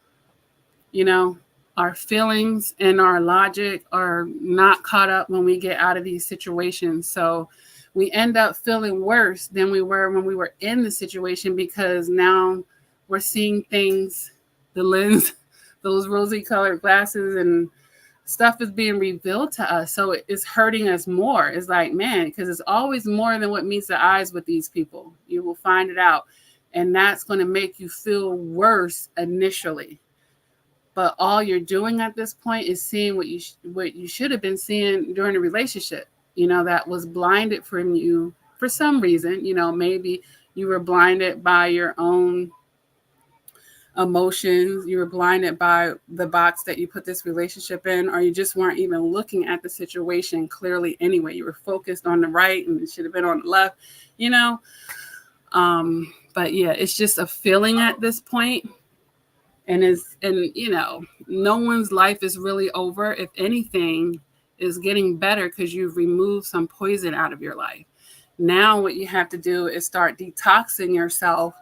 Our feelings and our logic are not caught up when we get out of these situations. So we end up feeling worse than we were when we were in the situation, because now we're seeing things, the lens, those rosy colored glasses, and stuff is being revealed to us. So it's hurting us more. It's like, man, because it's always more than what meets the eyes with these people. You will find it out. And that's going to make you feel worse initially. But all you're doing at this point is seeing what you should have been seeing during a relationship, that was blinded from you for some reason. Maybe you were blinded by your own emotions, you were blinded by the box that you put this relationship in, or you just weren't even looking at the situation clearly anyway. You were focused on the right and it should have been on the left, you know. But yeah, it's just a feeling at this point. And no one's life is really over. If anything, is getting better because you've removed some poison out of your life. Now what you have to do is start detoxing yourself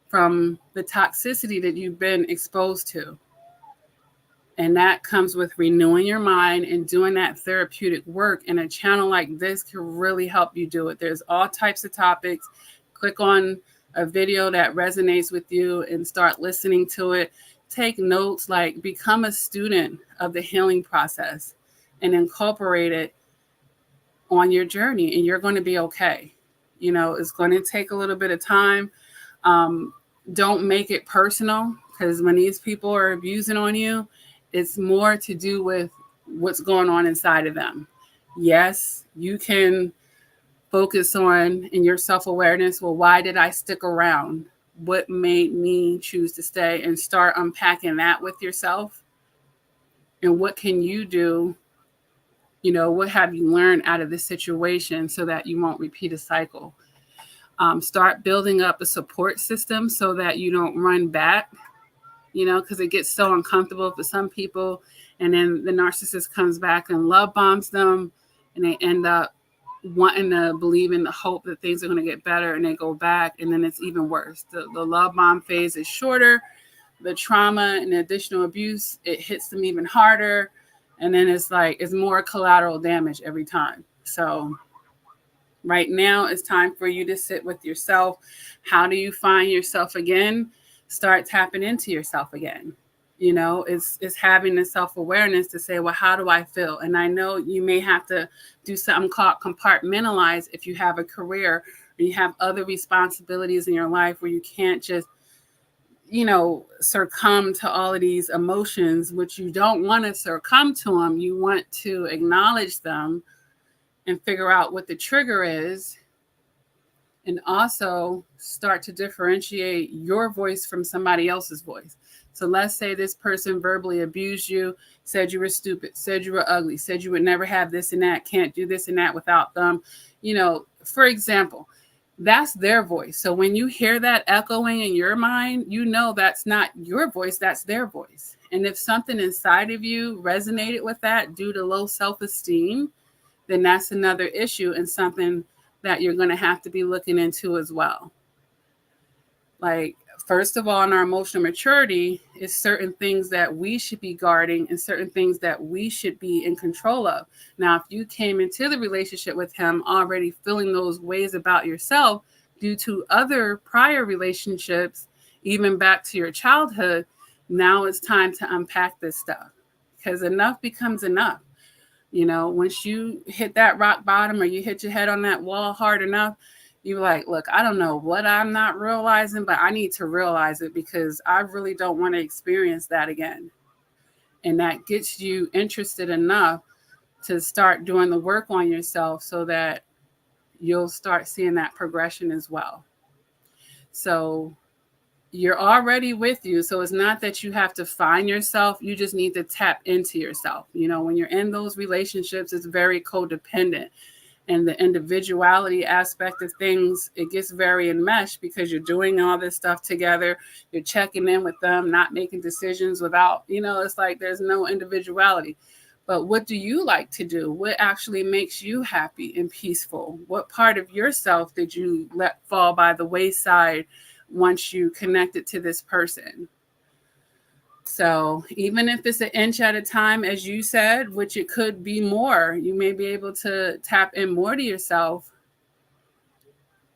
from the toxicity that you've been exposed to. And that comes with renewing your mind and doing that therapeutic work. And a channel like this can really help you do it. There's all types of topics. Click on a video that resonates with you and start listening to it. Take notes, like become a student of the healing process and incorporate it on your journey, and you're going to be okay. It's going to take a little bit of time. Don't make it personal, because when these people are abusing on you, it's more to do with what's going on inside of them. Yes, you can focus on in your self-awareness, well, why did I stick around? What made me choose to stay? And start unpacking that with yourself. And what can you do? What have you learned out of this situation so that you won't repeat a cycle? Start building up a support system so that you don't run back, because it gets so uncomfortable for some people. And then the narcissist comes back and love bombs them, and they end up wanting to believe in the hope that things are going to get better, and they go back, and then it's even worse. The love bomb phase is shorter. The trauma and the additional abuse, it hits them even harder. And then it's more collateral damage every time. So right now it's time for you to sit with yourself. How do you find yourself again? Start tapping into yourself again. It's having the self-awareness to say, well, how do I feel? And I know you may have to do something called compartmentalize if you have a career or you have other responsibilities in your life where you can't just succumb to all of these emotions, which you don't want to succumb to them. You want to acknowledge them and figure out what the trigger is, and also start to differentiate your voice from somebody else's voice. So let's say this person verbally abused you, said you were stupid, said you were ugly, said you would never have this and that, can't do this and that without them. For example, that's their voice. So when you hear that echoing in your mind, that's not your voice, that's their voice. And if something inside of you resonated with that due to low self-esteem, then that's another issue and something that you're going to have to be looking into as well. Like, first of all, in our emotional maturity is certain things that we should be guarding and certain things that we should be in control of. Now, if you came into the relationship with him already feeling those ways about yourself due to other prior relationships, even back to your childhood, now it's time to unpack this stuff, because enough becomes enough. Once you hit that rock bottom or you hit your head on that wall hard enough, you're like, look, I don't know what I'm not realizing, but I need to realize it because I really don't want to experience that again. And that gets you interested enough to start doing the work on yourself so that you'll start seeing that progression as well. So you're already with you. So it's not that you have to find yourself. You just need to tap into yourself. When you're in those relationships, it's very codependent. And the individuality aspect of things, it gets very enmeshed because you're doing all this stuff together. You're checking in with them, not making decisions without, it's like there's no individuality. But what do you like to do? What actually makes you happy and peaceful? What part of yourself did you let fall by the wayside once you connected to this person? So even if it's an inch at a time, as you said, which it could be more, you may be able to tap in more to yourself.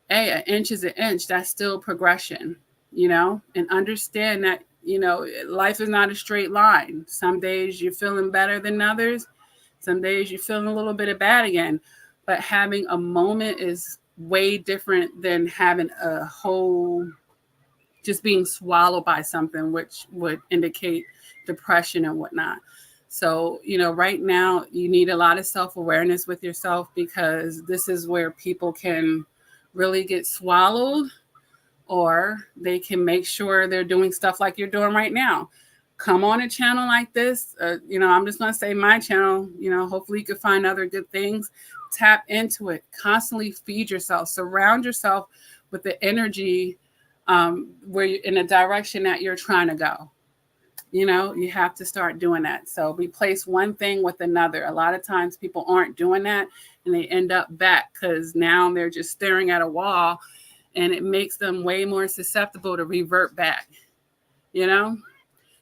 Hey, an inch is an inch. That's still progression, and understand that Life is not a straight line. Some days you're feeling better than others. Some days you're feeling a little bit of bad again. But having a moment is way different than having a whole, just being swallowed by something, which would indicate depression and whatnot. So, right now you need a lot of self awareness with yourself, because this is where people can really get swallowed, or they can make sure they're doing stuff like you're doing right now. Come on a channel like this. I'm just going to say my channel, hopefully you can find other good things. Tap into it, constantly feed yourself, surround yourself with the energy where you're in a direction that you're trying to go. You have to start doing that. So replace one thing with another. A lot of times people aren't doing that, and they end up back because now they're just staring at a wall, and it makes them way more susceptible to revert back.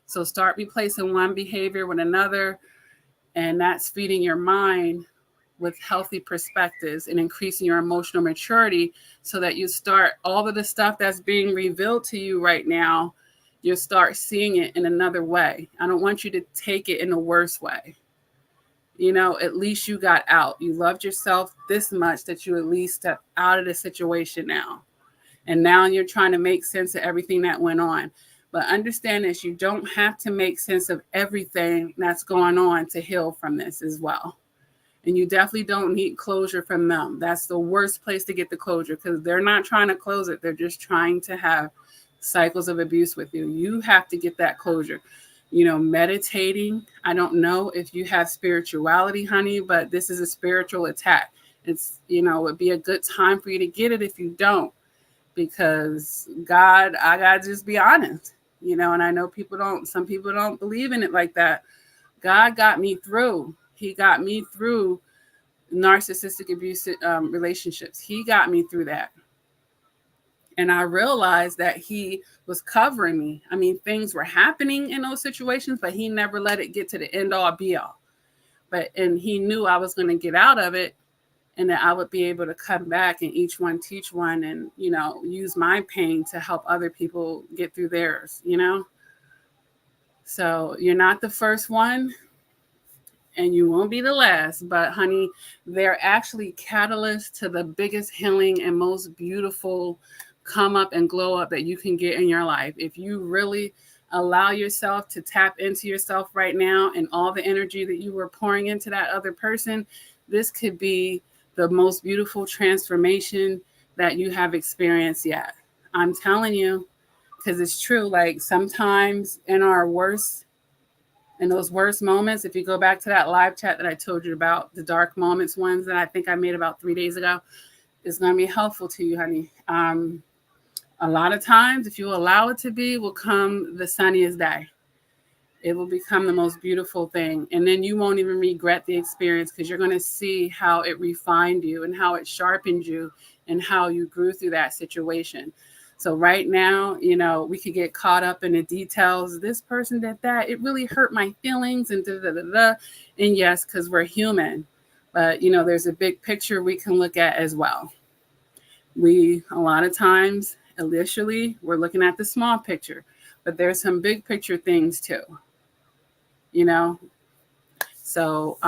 So start replacing one behavior with another, and that's feeding your mind with healthy perspectives and increasing your emotional maturity, so that you start all of the stuff that's being revealed to you right now, you'll start seeing it in another way. I don't want you to take it in a worse way. At least you got out. You loved yourself this much that you at least stepped out of the situation now. And now you're trying to make sense of everything that went on. But understand this, you don't have to make sense of everything that's going on to heal from this as well. And you definitely don't need closure from them. That's the worst place to get the closure, because they're not trying to close it. They're just trying to have cycles of abuse with you. You have to get that closure. Meditating. I don't know if you have spirituality, honey, but this is a spiritual attack. It'd be a good time for you to get it if you don't, because God, I gotta just be honest, and I know some people don't believe in it like that. God got me through. He got me through narcissistic abusive relationships. He got me through that. And I realized that he was covering me. I mean, things were happening in those situations, but he never let it get to the end all be all. And he knew I was going to get out of it, and that I would be able to come back and each one teach one, and, use my pain to help other people get through theirs, So you're not the first one, and you won't be the last. But, honey, they're actually catalysts to the biggest healing and most beautiful come up and glow up that you can get in your life. If you really allow yourself to tap into yourself right now, and all the energy that you were pouring into that other person, this could be the most beautiful transformation that you have experienced yet. I'm telling you, because it's true. Like, sometimes in those worst moments, if you go back to that live chat that I told you about, the dark moments ones that I think I made about 3 days ago, it's going to be helpful to you, honey. A lot of times, if you allow it to be, will come the sunniest day. It will become the most beautiful thing. And then you won't even regret the experience, because you're going to see how it refined you and how it sharpened you and how you grew through that situation. So right now, we could get caught up in the details. This person did that. It really hurt my feelings and da da da da. And yes, because we're human. But, there's a big picture we can look at as well. A lot of times, initially, we're looking at the small picture, but there's some big picture things too. So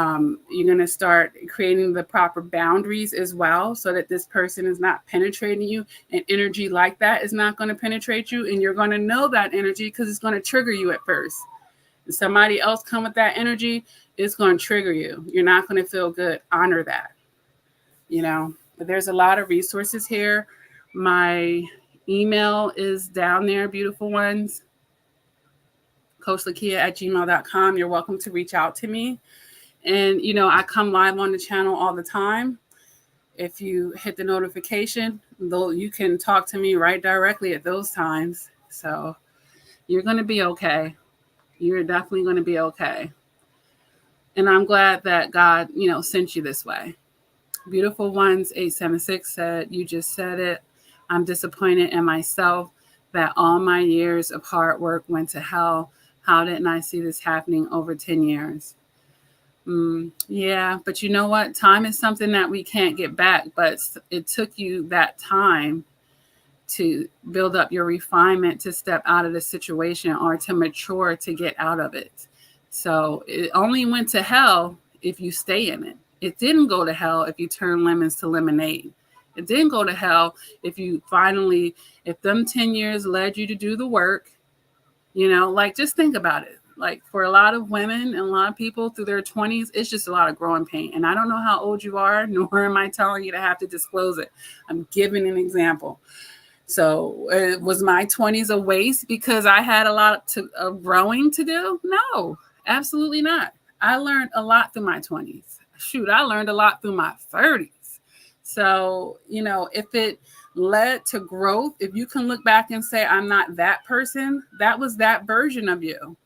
you're going to start creating the proper boundaries as well, so that this person is not penetrating you, and energy like that is not going to penetrate you. And you're going to know that energy, because it's going to trigger you at first. If somebody else come with that energy, it's going to trigger you. You're not going to feel good. Honor that. But there's a lot of resources here. My email is down there, beautiful ones. CoachLakia@gmail.com. You're welcome to reach out to me. And, I come live on the channel all the time. If you hit the notification, though, you can talk to me right directly at those times. So you're going to be okay. You're definitely going to be okay. And I'm glad that God, sent you this way. Beautiful ones, 876 said, you just said it. I'm disappointed in myself that all my years of hard work went to hell. How didn't I see this happening over 10 years? Yeah, but you know what? Time is something that we can't get back, but it took you that time to build up your refinement to step out of the situation or to mature to get out of it. So it only went to hell if you stay in it. It didn't go to hell if you turn lemons to lemonade. It didn't go to hell if you finally, if them 10 years led you to do the work, like just think about it. Like for a lot of women and a lot of people through their 20s, it's just a lot of growing pain. And I don't know how old you are, nor am I telling you to have to disclose it. I'm giving an example. So was my 20s a waste because I had a lot of growing to do? No, absolutely not. I learned a lot through my 20s. Shoot, I learned a lot through my 30s. So, if it led to growth, if you can look back and say, I'm not that person, that was that version of you.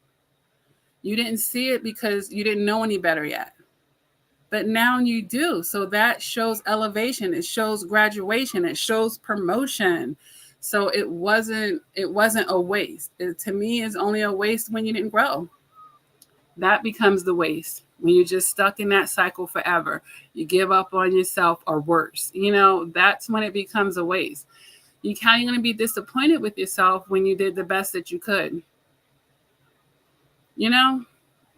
You didn't see it because you didn't know any better yet. But now you do. So that shows elevation. It shows graduation. It shows promotion. So it wasn't a waste. It, to me, is only a waste when you didn't grow. That becomes the waste. When you're just stuck in that cycle forever. You give up on yourself or worse. That's when it becomes a waste. How are you going to be disappointed with yourself when you did the best that you could?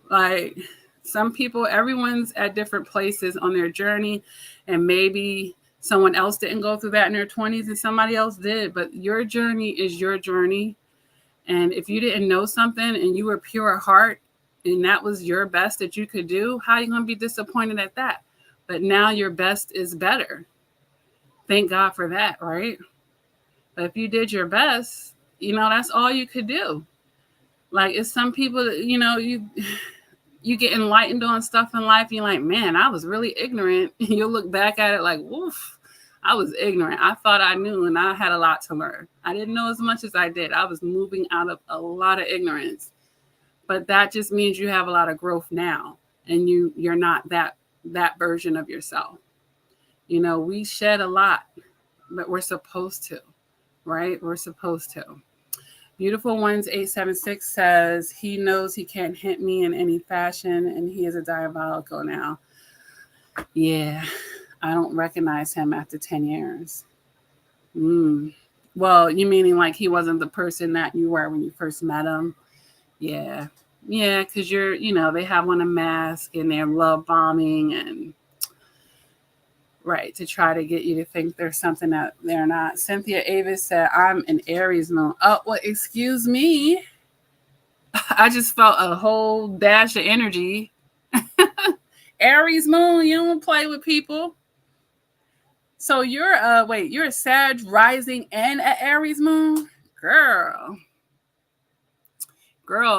Like some people, everyone's at different places on their journey, and maybe someone else didn't go through that in their 20s and somebody else did, but your journey is your journey. And if you didn't know something and you were pure heart and that was your best that you could do, how are you going to be disappointed at that? But now your best is better. Thank God for that, right? But if you did your best, that's all you could do. Like it's some people that, you get enlightened on stuff in life. You're like, man, I was really ignorant. You'll look back at it like, woof, I was ignorant. I thought I knew and I had a lot to learn. I didn't know as much as I did. I was moving out of a lot of ignorance. But that just means you have a lot of growth now and you're not that version of yourself. We shed a lot, but we're supposed to, right? We're supposed to. Beautiful Ones 876 says, he knows he can't hit me in any fashion and he is a diabolical now. Yeah, I don't recognize him after 10 years. Well, you meaning like he wasn't the person that you were when you first met him? Yeah, because they have on a mask and they're love bombing and right, to try to get you to think there's something that they're not. Cynthia Avis said, I'm an Aries moon. Oh, well, excuse me. I just felt a whole dash of energy. Aries moon, you don't play with people. So you're a Sag rising and an Aries moon? Girl,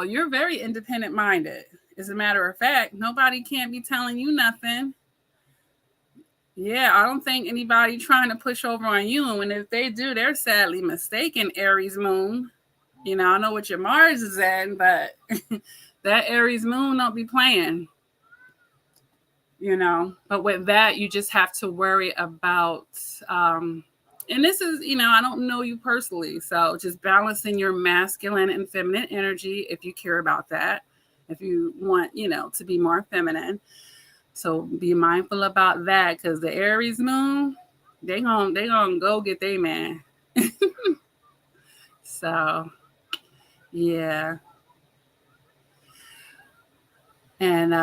you're very independent minded. As a matter of fact, nobody can't be telling you nothing. Yeah, I don't think anybody trying to push over on you. And if they do, they're sadly mistaken, Aries moon. I know what your Mars is in, but that Aries moon don't be playing. But with that, you just have to worry about, and this is, I don't know you personally. So just balancing your masculine and feminine energy if you care about that. If you want, to be more feminine. So be mindful about that because the Aries moon, they gonna go get their man. So, yeah. And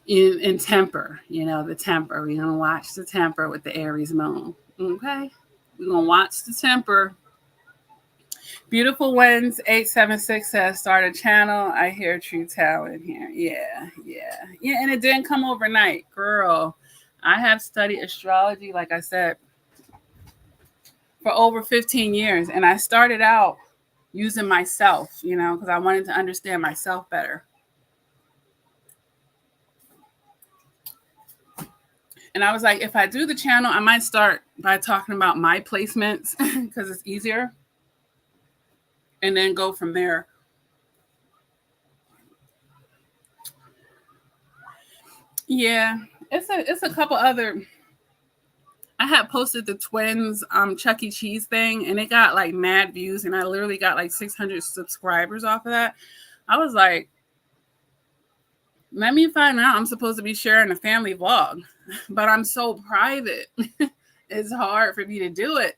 in temper, the temper. We're gonna watch the temper with the Aries moon. Okay, we're gonna watch the temper. Beautiful Ones 876 says, start a channel. I hear true talent here. Yeah. And it didn't come overnight, girl. I have studied astrology, like I said, for over 15 years. And I started out using myself, because I wanted to understand myself better. And I was like, if I do the channel, I might start by talking about my placements because it's easier. And then go from there. Yeah, it's a couple other. I had posted the twins Chuck E. Cheese thing, and it got like mad views, and I literally got like 600 subscribers off of that. I was like, let me find out. I'm supposed to be sharing a family vlog, but I'm so private. It's hard for me to do it.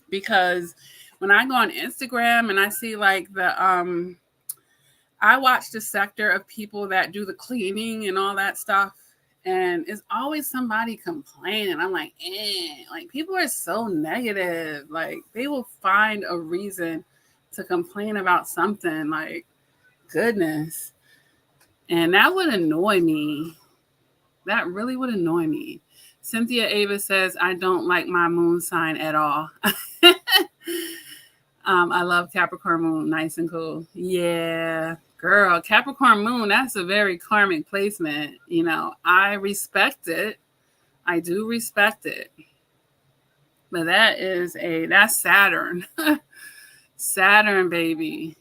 because when I go on Instagram and I see like I watch the sector of people that do the cleaning and all that stuff, and it's always somebody complaining. I'm like, like people are so negative. Like they will find a reason to complain about something. Like, goodness. And that would annoy me. That really would annoy me. Cynthia Ava says, I don't like my moon sign at all. I love Capricorn moon, nice and cool. Yeah, girl, Capricorn moon, that's a very karmic placement. You know, I respect it. I do respect it. But that's Saturn. Saturn, baby.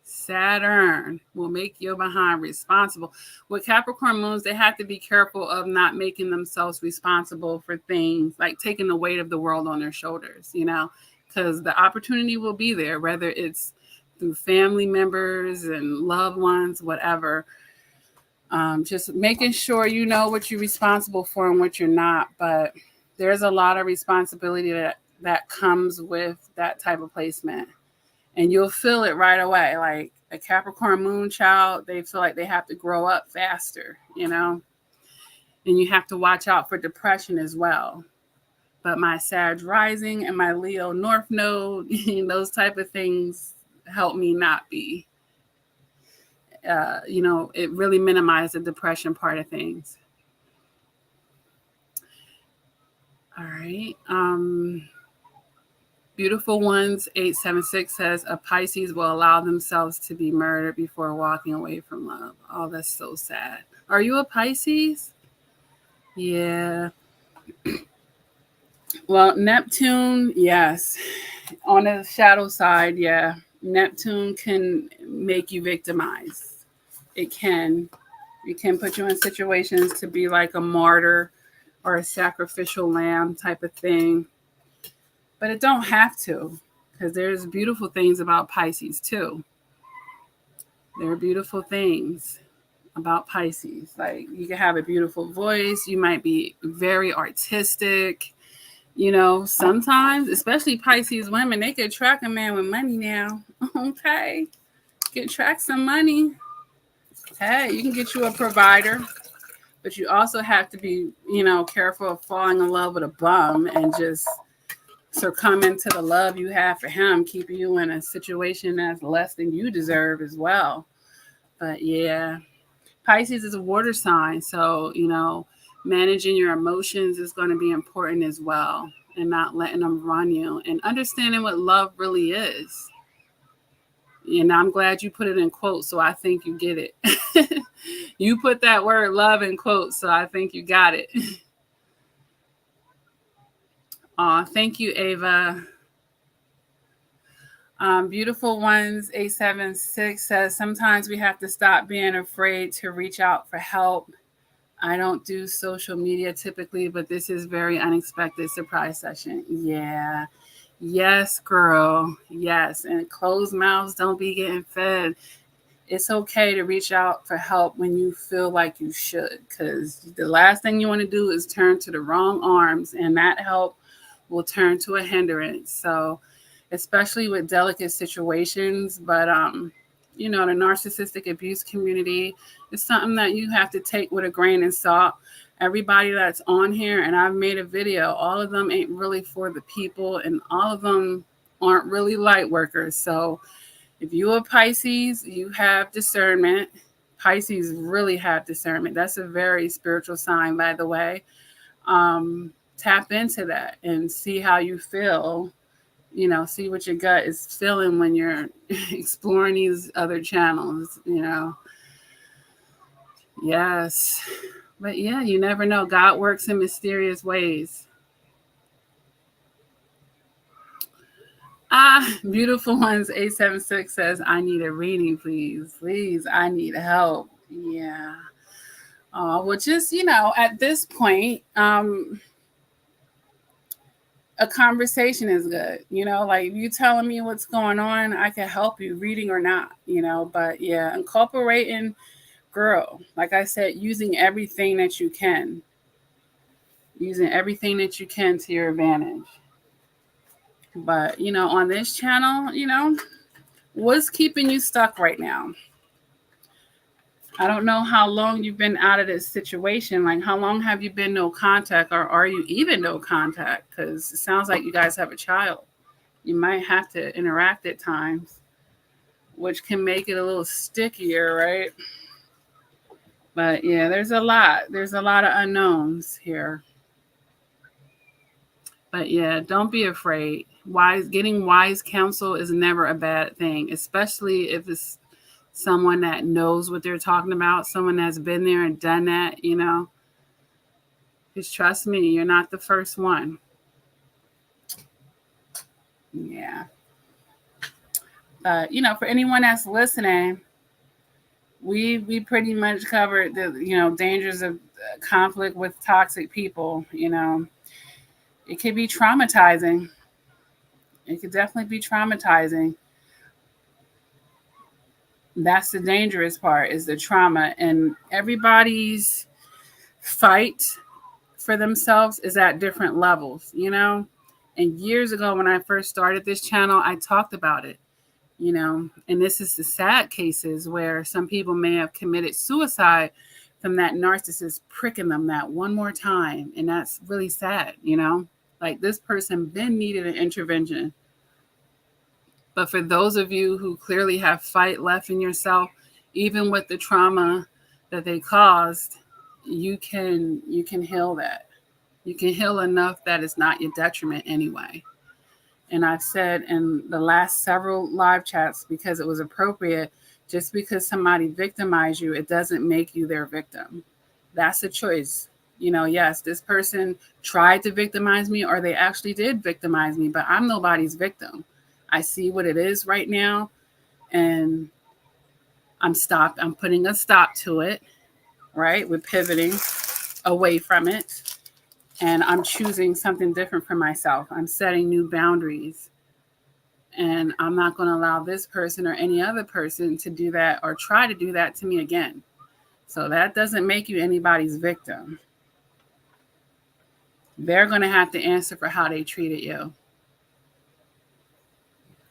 Saturn will make your behind responsible. With Capricorn moons, they have to be careful of not making themselves responsible for things, like taking the weight of the world on their shoulders, you know, because the opportunity will be there, whether it's through family members and loved ones, whatever. Just making sure you know what you're responsible for and what you're not. But there's a lot of responsibility that comes with that type of placement. And you'll feel it right away. Like a Capricorn moon child, they feel like they have to grow up faster, you know? And you have to watch out for depression as well. But my Sag rising and my Leo North Node, those type of things help me not be. It really minimizes the depression part of things. All right. Beautiful Ones 876 says a Pisces will allow themselves to be murdered before walking away from love. Oh, that's so sad. Are you a Pisces? Yeah. Well, Neptune, yes. On the shadow side, yeah. Neptune can make you victimized. It can. It can put you in situations to be like a martyr or a sacrificial lamb type of thing. But it don't have to, because there's beautiful things about Pisces too. There are beautiful things about Pisces. Like you can have a beautiful voice. You might be very artistic. You know, sometimes, especially Pisces women, they can attract a man with money now. Okay. Can attract some money. Hey, you can get you a provider. But you also have to be, careful of falling in love with a bum and just succumbing to the love you have for him, keeping you in a situation that's less than you deserve as well. But yeah, Pisces is a water sign. So, managing your emotions is going to be important as well, and not letting them run you and understanding what love really is. And I'm glad you put it in quotes, so I think you get it. You put that word love in quotes, so I think you got it. Thank you, Ava. Beautiful Ones 876 says, sometimes we have to stop being afraid to reach out for help. I don't do social media typically, but this is very unexpected surprise session. Yeah. Yes, girl. Yes. And closed mouths don't be getting fed. It's okay to reach out for help when you feel like you should, because the last thing you want to do is turn to the wrong arms, and that help will turn to a hindrance. So, especially with delicate situations, but the narcissistic abuse community is something that you have to take with a grain of salt. Everybody that's on here, and I've made a video, all of them ain't really for the people, and all of them aren't really light workers. So if you're a Pisces, you have discernment. Pisces really have discernment. That's a very spiritual sign, by the way. Tap into that and see how you feel. See what your gut is feeling when you're exploring these other channels, Yes. But yeah, you never know. God works in mysterious ways. Beautiful Ones 876 says, I need a reading, please. Please, I need help. Yeah. Well, just, at this point, a conversation is good. Like if you telling me what's going on, I can help you, reading or not, but yeah, incorporating, girl, like I said, using everything that you can to your advantage. But, on this channel, what's keeping you stuck right now? I don't know how long you've been out of this situation. Like, how long have you been no contact, or are you even no contact? Because it sounds like you guys have a child. You might have to interact at times, which can make it a little stickier, right? But yeah, there's a lot. There's a lot of unknowns here. But yeah, don't be afraid. Getting wise counsel is never a bad thing, especially if it's someone that knows what they're talking about, someone that's been there and done that. Just trust me, you're not the first one. Yeah. But for anyone that's listening, we pretty much covered the dangers of conflict with toxic people. It could be traumatizing. It could definitely be traumatizing. That's the dangerous part, is the trauma, and everybody's fight for themselves is at different levels. And years ago, when I first started this channel, I talked about it. And this is the sad cases where some people may have committed suicide from that narcissist pricking them that one more time. And that's really sad. Like, this person then needed an intervention. But for those of you who clearly have fight left in yourself, even with the trauma that they caused, you can heal that. You can heal enough that it's not your detriment anyway. And I've said in the last several live chats, because it was appropriate, just because somebody victimized you, it doesn't make you their victim. That's a choice. Yes, this person tried to victimize me, or they actually did victimize me, but I'm nobody's victim. I see what it is right now, and I'm stopped. I'm putting a stop to it, right? We're pivoting away from it. And I'm choosing something different for myself. I'm setting new boundaries. And I'm not going to allow this person or any other person to do that or try to do that to me again. So that doesn't make you anybody's victim. They're going to have to answer for how they treated you.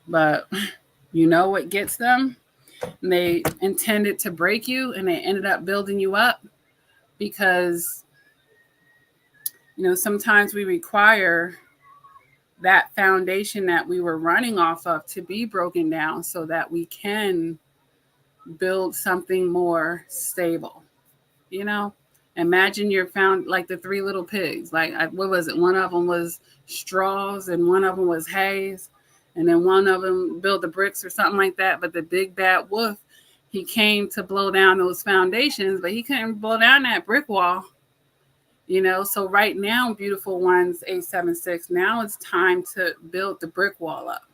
But you know what gets them? They intended to break you, and they ended up building you up, because sometimes we require that foundation that we were running off of to be broken down so that we can build something more stable. Imagine you're found like the three little pigs. Like, what was it? One of them was straws, and one of them was haze, and then one of them built the bricks or something like that. But the big bad wolf, he came to blow down those foundations, but he couldn't blow down that brick wall. So right now, beautiful ones, 876, now it's time to build the brick wall up.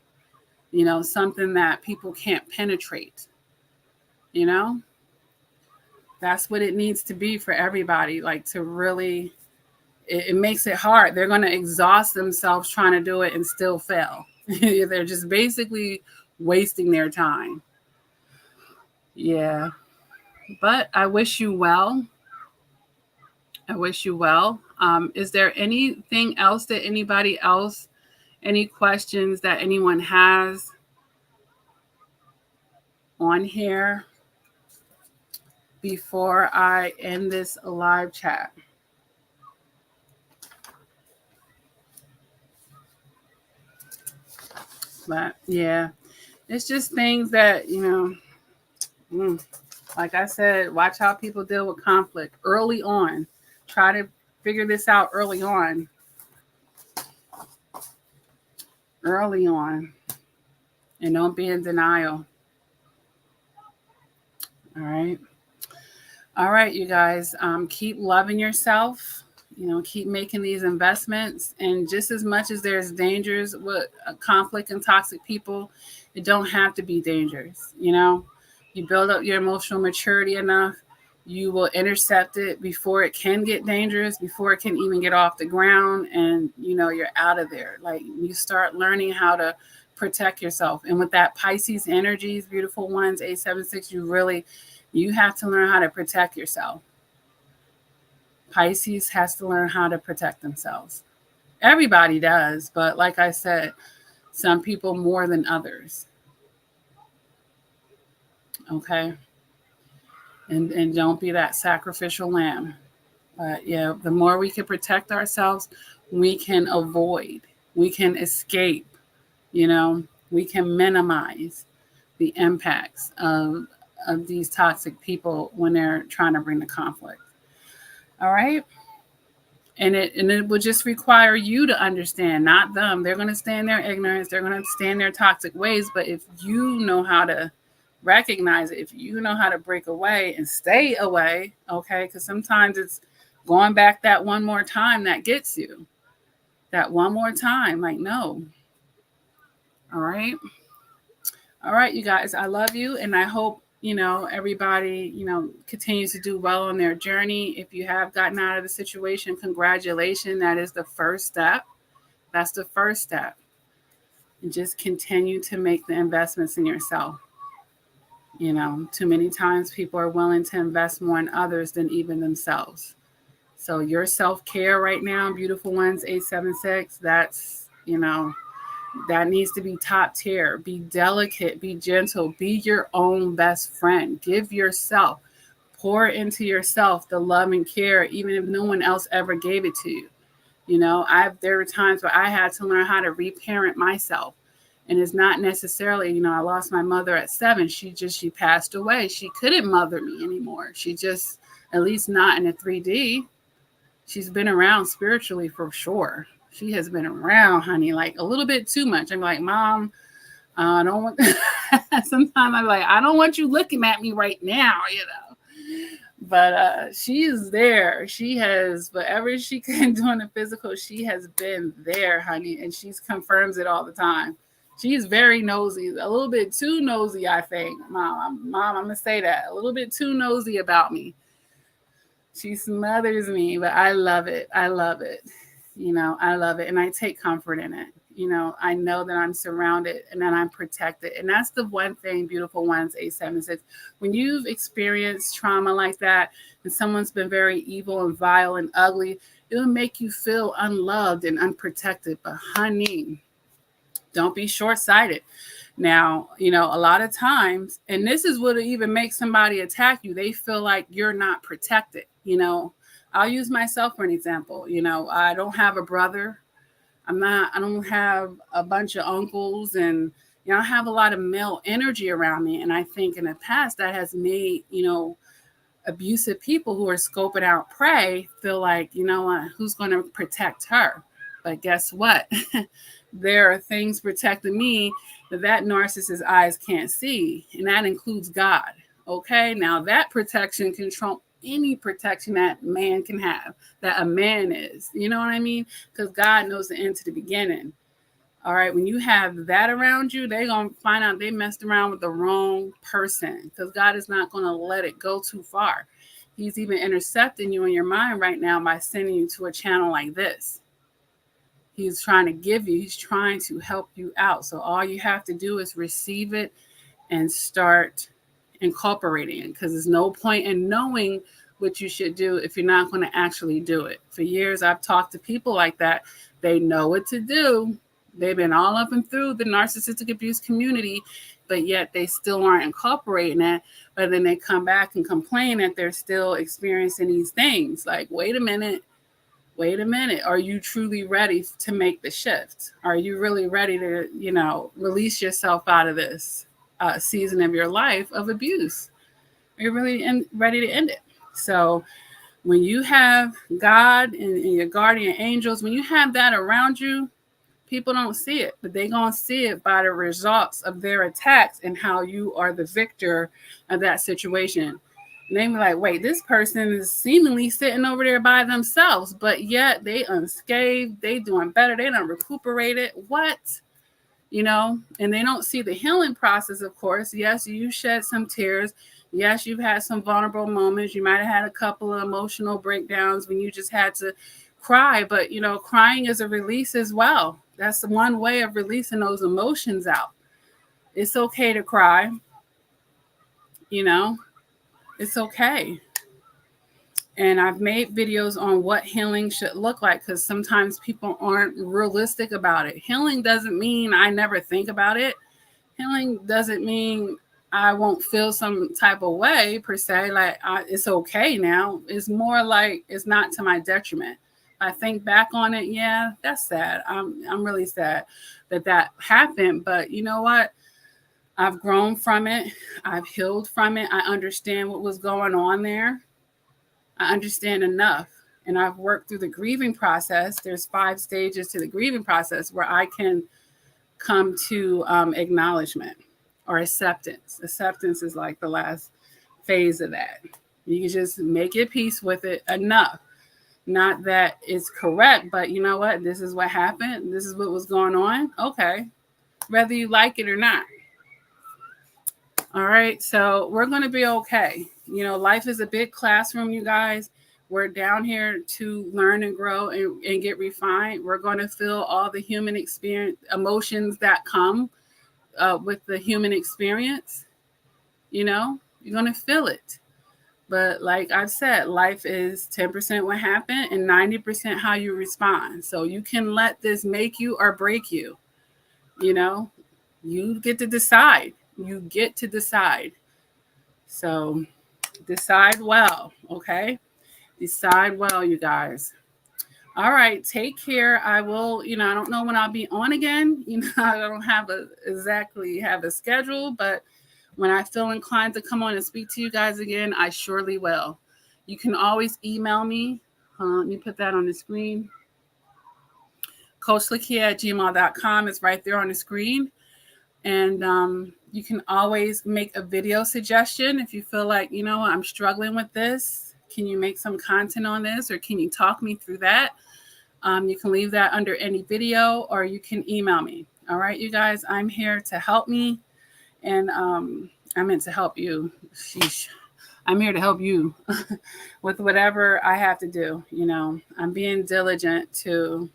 Something that people can't penetrate. That's what it needs to be for everybody. Like, to really, it makes it hard. They're going to exhaust themselves trying to do it and still fail. They're just basically wasting their time. Yeah. But I wish you well. I wish you well. Is there anything else that anybody else, any questions that anyone has on here before I end this live chat? But yeah, it's just things that, like I said, watch how people deal with conflict early on. Try to figure this out early on. Early on. And don't be in denial. All right. All right, you guys. Keep loving yourself. Keep making these investments. And just as much as there's dangers with conflict and toxic people, it don't have to be dangerous. You build up your emotional maturity enough, you will intercept it before it can get dangerous, before it can even get off the ground, and you're out of there. Like, you start learning how to protect yourself. And with that Pisces energies, beautiful ones, 876, you have to learn how to protect yourself. Pisces has to learn how to protect themselves. Everybody does, but like I said, Some people more than others. Okay. And don't be that sacrificial lamb. But yeah, the more we can protect ourselves, we can avoid, we can escape, you know, we can minimize the impacts of these toxic people when they're trying to bring the conflict. All right. And it will just require you to understand, not them. They're going to stay in their ignorance. They're going to stay in their toxic ways. But if you know how to recognize it, if you know how to break away and stay away, okay, because sometimes it's going back that one more time that gets you. That one more time, like, no. All right. All right, you guys, I love you. And I hope, everybody, continues to do well on their journey. If you have gotten out of the situation, congratulations. That is the first step. That's the first step. And just continue to make the investments in yourself. Too many times people are willing to invest more in others than even themselves. So your self-care right now, beautiful ones, 876, that needs to be top tier. Be delicate, be gentle, be your own best friend. Give yourself, pour into yourself the love and care, even if no one else ever gave it to you. There were times where I had to learn how to reparent myself. And it's not necessarily, I lost my mother at 7. She passed away. She couldn't mother me anymore. She just, at least not in a 3D. She's been around spiritually for sure. She has been around, honey, like a little bit too much. I'm like, Mom, I don't want. Sometimes I'm like, I don't want you looking at me right now, But she is there. She has whatever she can do in the physical. She has been there, honey, and she confirms it all the time. She's very nosy, a little bit too nosy, I think. Mom, I'm gonna say that, a little bit too nosy about me. She smothers me, but I love it. I love it. I love it. And I take comfort in it. I know that I'm surrounded and that I'm protected. And that's the one thing, beautiful ones, 876. When you've experienced trauma like that and someone's been very evil and vile and ugly, it'll make you feel unloved and unprotected. But honey, don't be short-sighted. Now, a lot of times, and this is what even makes somebody attack you, they feel like you're not protected. I'll use myself for an example. I don't have a brother. I don't have a bunch of uncles, and, I have a lot of male energy around me. And I think in the past that has made, abusive people who are scoping out prey feel like, who's going to protect her? But guess what? There are things protecting me that narcissist's eyes can't see, and that includes God. Okay, now that protection can trump any protection that man can have, that a man is. You know what I mean? Because God knows the end to the beginning. All right, when you have that around you, they're going to find out they messed around with the wrong person, because God is not going to let it go too far. He's even intercepting you in your mind right now by sending you to a channel like this. He's trying to give you, he's trying to help you out. So all you have to do is receive it and start incorporating it, because there's no point in knowing what you should do if you're not going to actually do it. For years, I've talked to people like that. They know what to do. They've been all up and through the narcissistic abuse community, but yet they still aren't incorporating it. But then they come back and complain that they're still experiencing these things. Like, wait a minute. Are you truly ready to make the shift? Are you really ready to, release yourself out of this season of your life of abuse? Are you really ready to end it? So when you have God and your guardian angels, when you have that around you, people don't see it, but they're going to see it by the results of their attacks and how you are the victor of that situation. And they be like, wait, this person is seemingly sitting over there by themselves, but yet they unscathed, they doing better, they done recuperated. What? And they don't see the healing process, of course. Yes, you shed some tears. Yes, you've had some vulnerable moments. You might have had a couple of emotional breakdowns when you just had to cry, but, crying is a release as well. That's one way of releasing those emotions out. It's okay to cry. It's okay. And I've made videos on what healing should look like, because sometimes people aren't realistic about it. Healing doesn't mean I never think about it. Healing doesn't mean I won't feel some type of way per se. Like it's okay now. It's more like it's not to my detriment. I think back on it, yeah, that's sad. I'm really sad that happened. But you know what? I've grown from it. I've healed from it. I understand what was going on there. I understand enough. And I've worked through the grieving process. There's 5 stages to the grieving process where I can come to acknowledgement or acceptance. Acceptance is like the last phase of that. You can just make your peace with it enough. Not that it's correct, but you know what? This is what happened. This is what was going on. Okay. Whether you like it or not. All right. So we're going to be okay. You know, life is a big classroom, you guys. We're down here to learn and grow and get refined. We're going to feel all the human experience, emotions that come with the human experience. You know, you're going to feel it. But like I've said, life is 10% what happened and 90% how you respond. So you can let this make you or break you. You know, you get to decide. You get to decide. So decide well, okay? Decide well, you guys. All right, take care. I will, I don't know when I'll be on again. I don't exactly have a schedule, but when I feel inclined to come on and speak to you guys again, I surely will. You can always email me. Let me put that on the screen. CoachLakia@gmail.com is right there on the screen. And you can always make a video suggestion if you feel like, I'm struggling with this. Can you make some content on this, or can you talk me through that? You can leave that under any video, or you can email me. All right, you guys, I'm here to help me. And I meant to help you. Sheesh. I'm here to help you with whatever I have to do. I'm being diligent to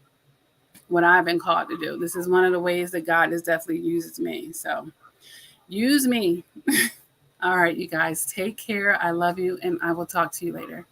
what I've been called to do. This is one of the ways that God has definitely uses me. So use me. All right, you guys, take care. I love you, and I will talk to you later.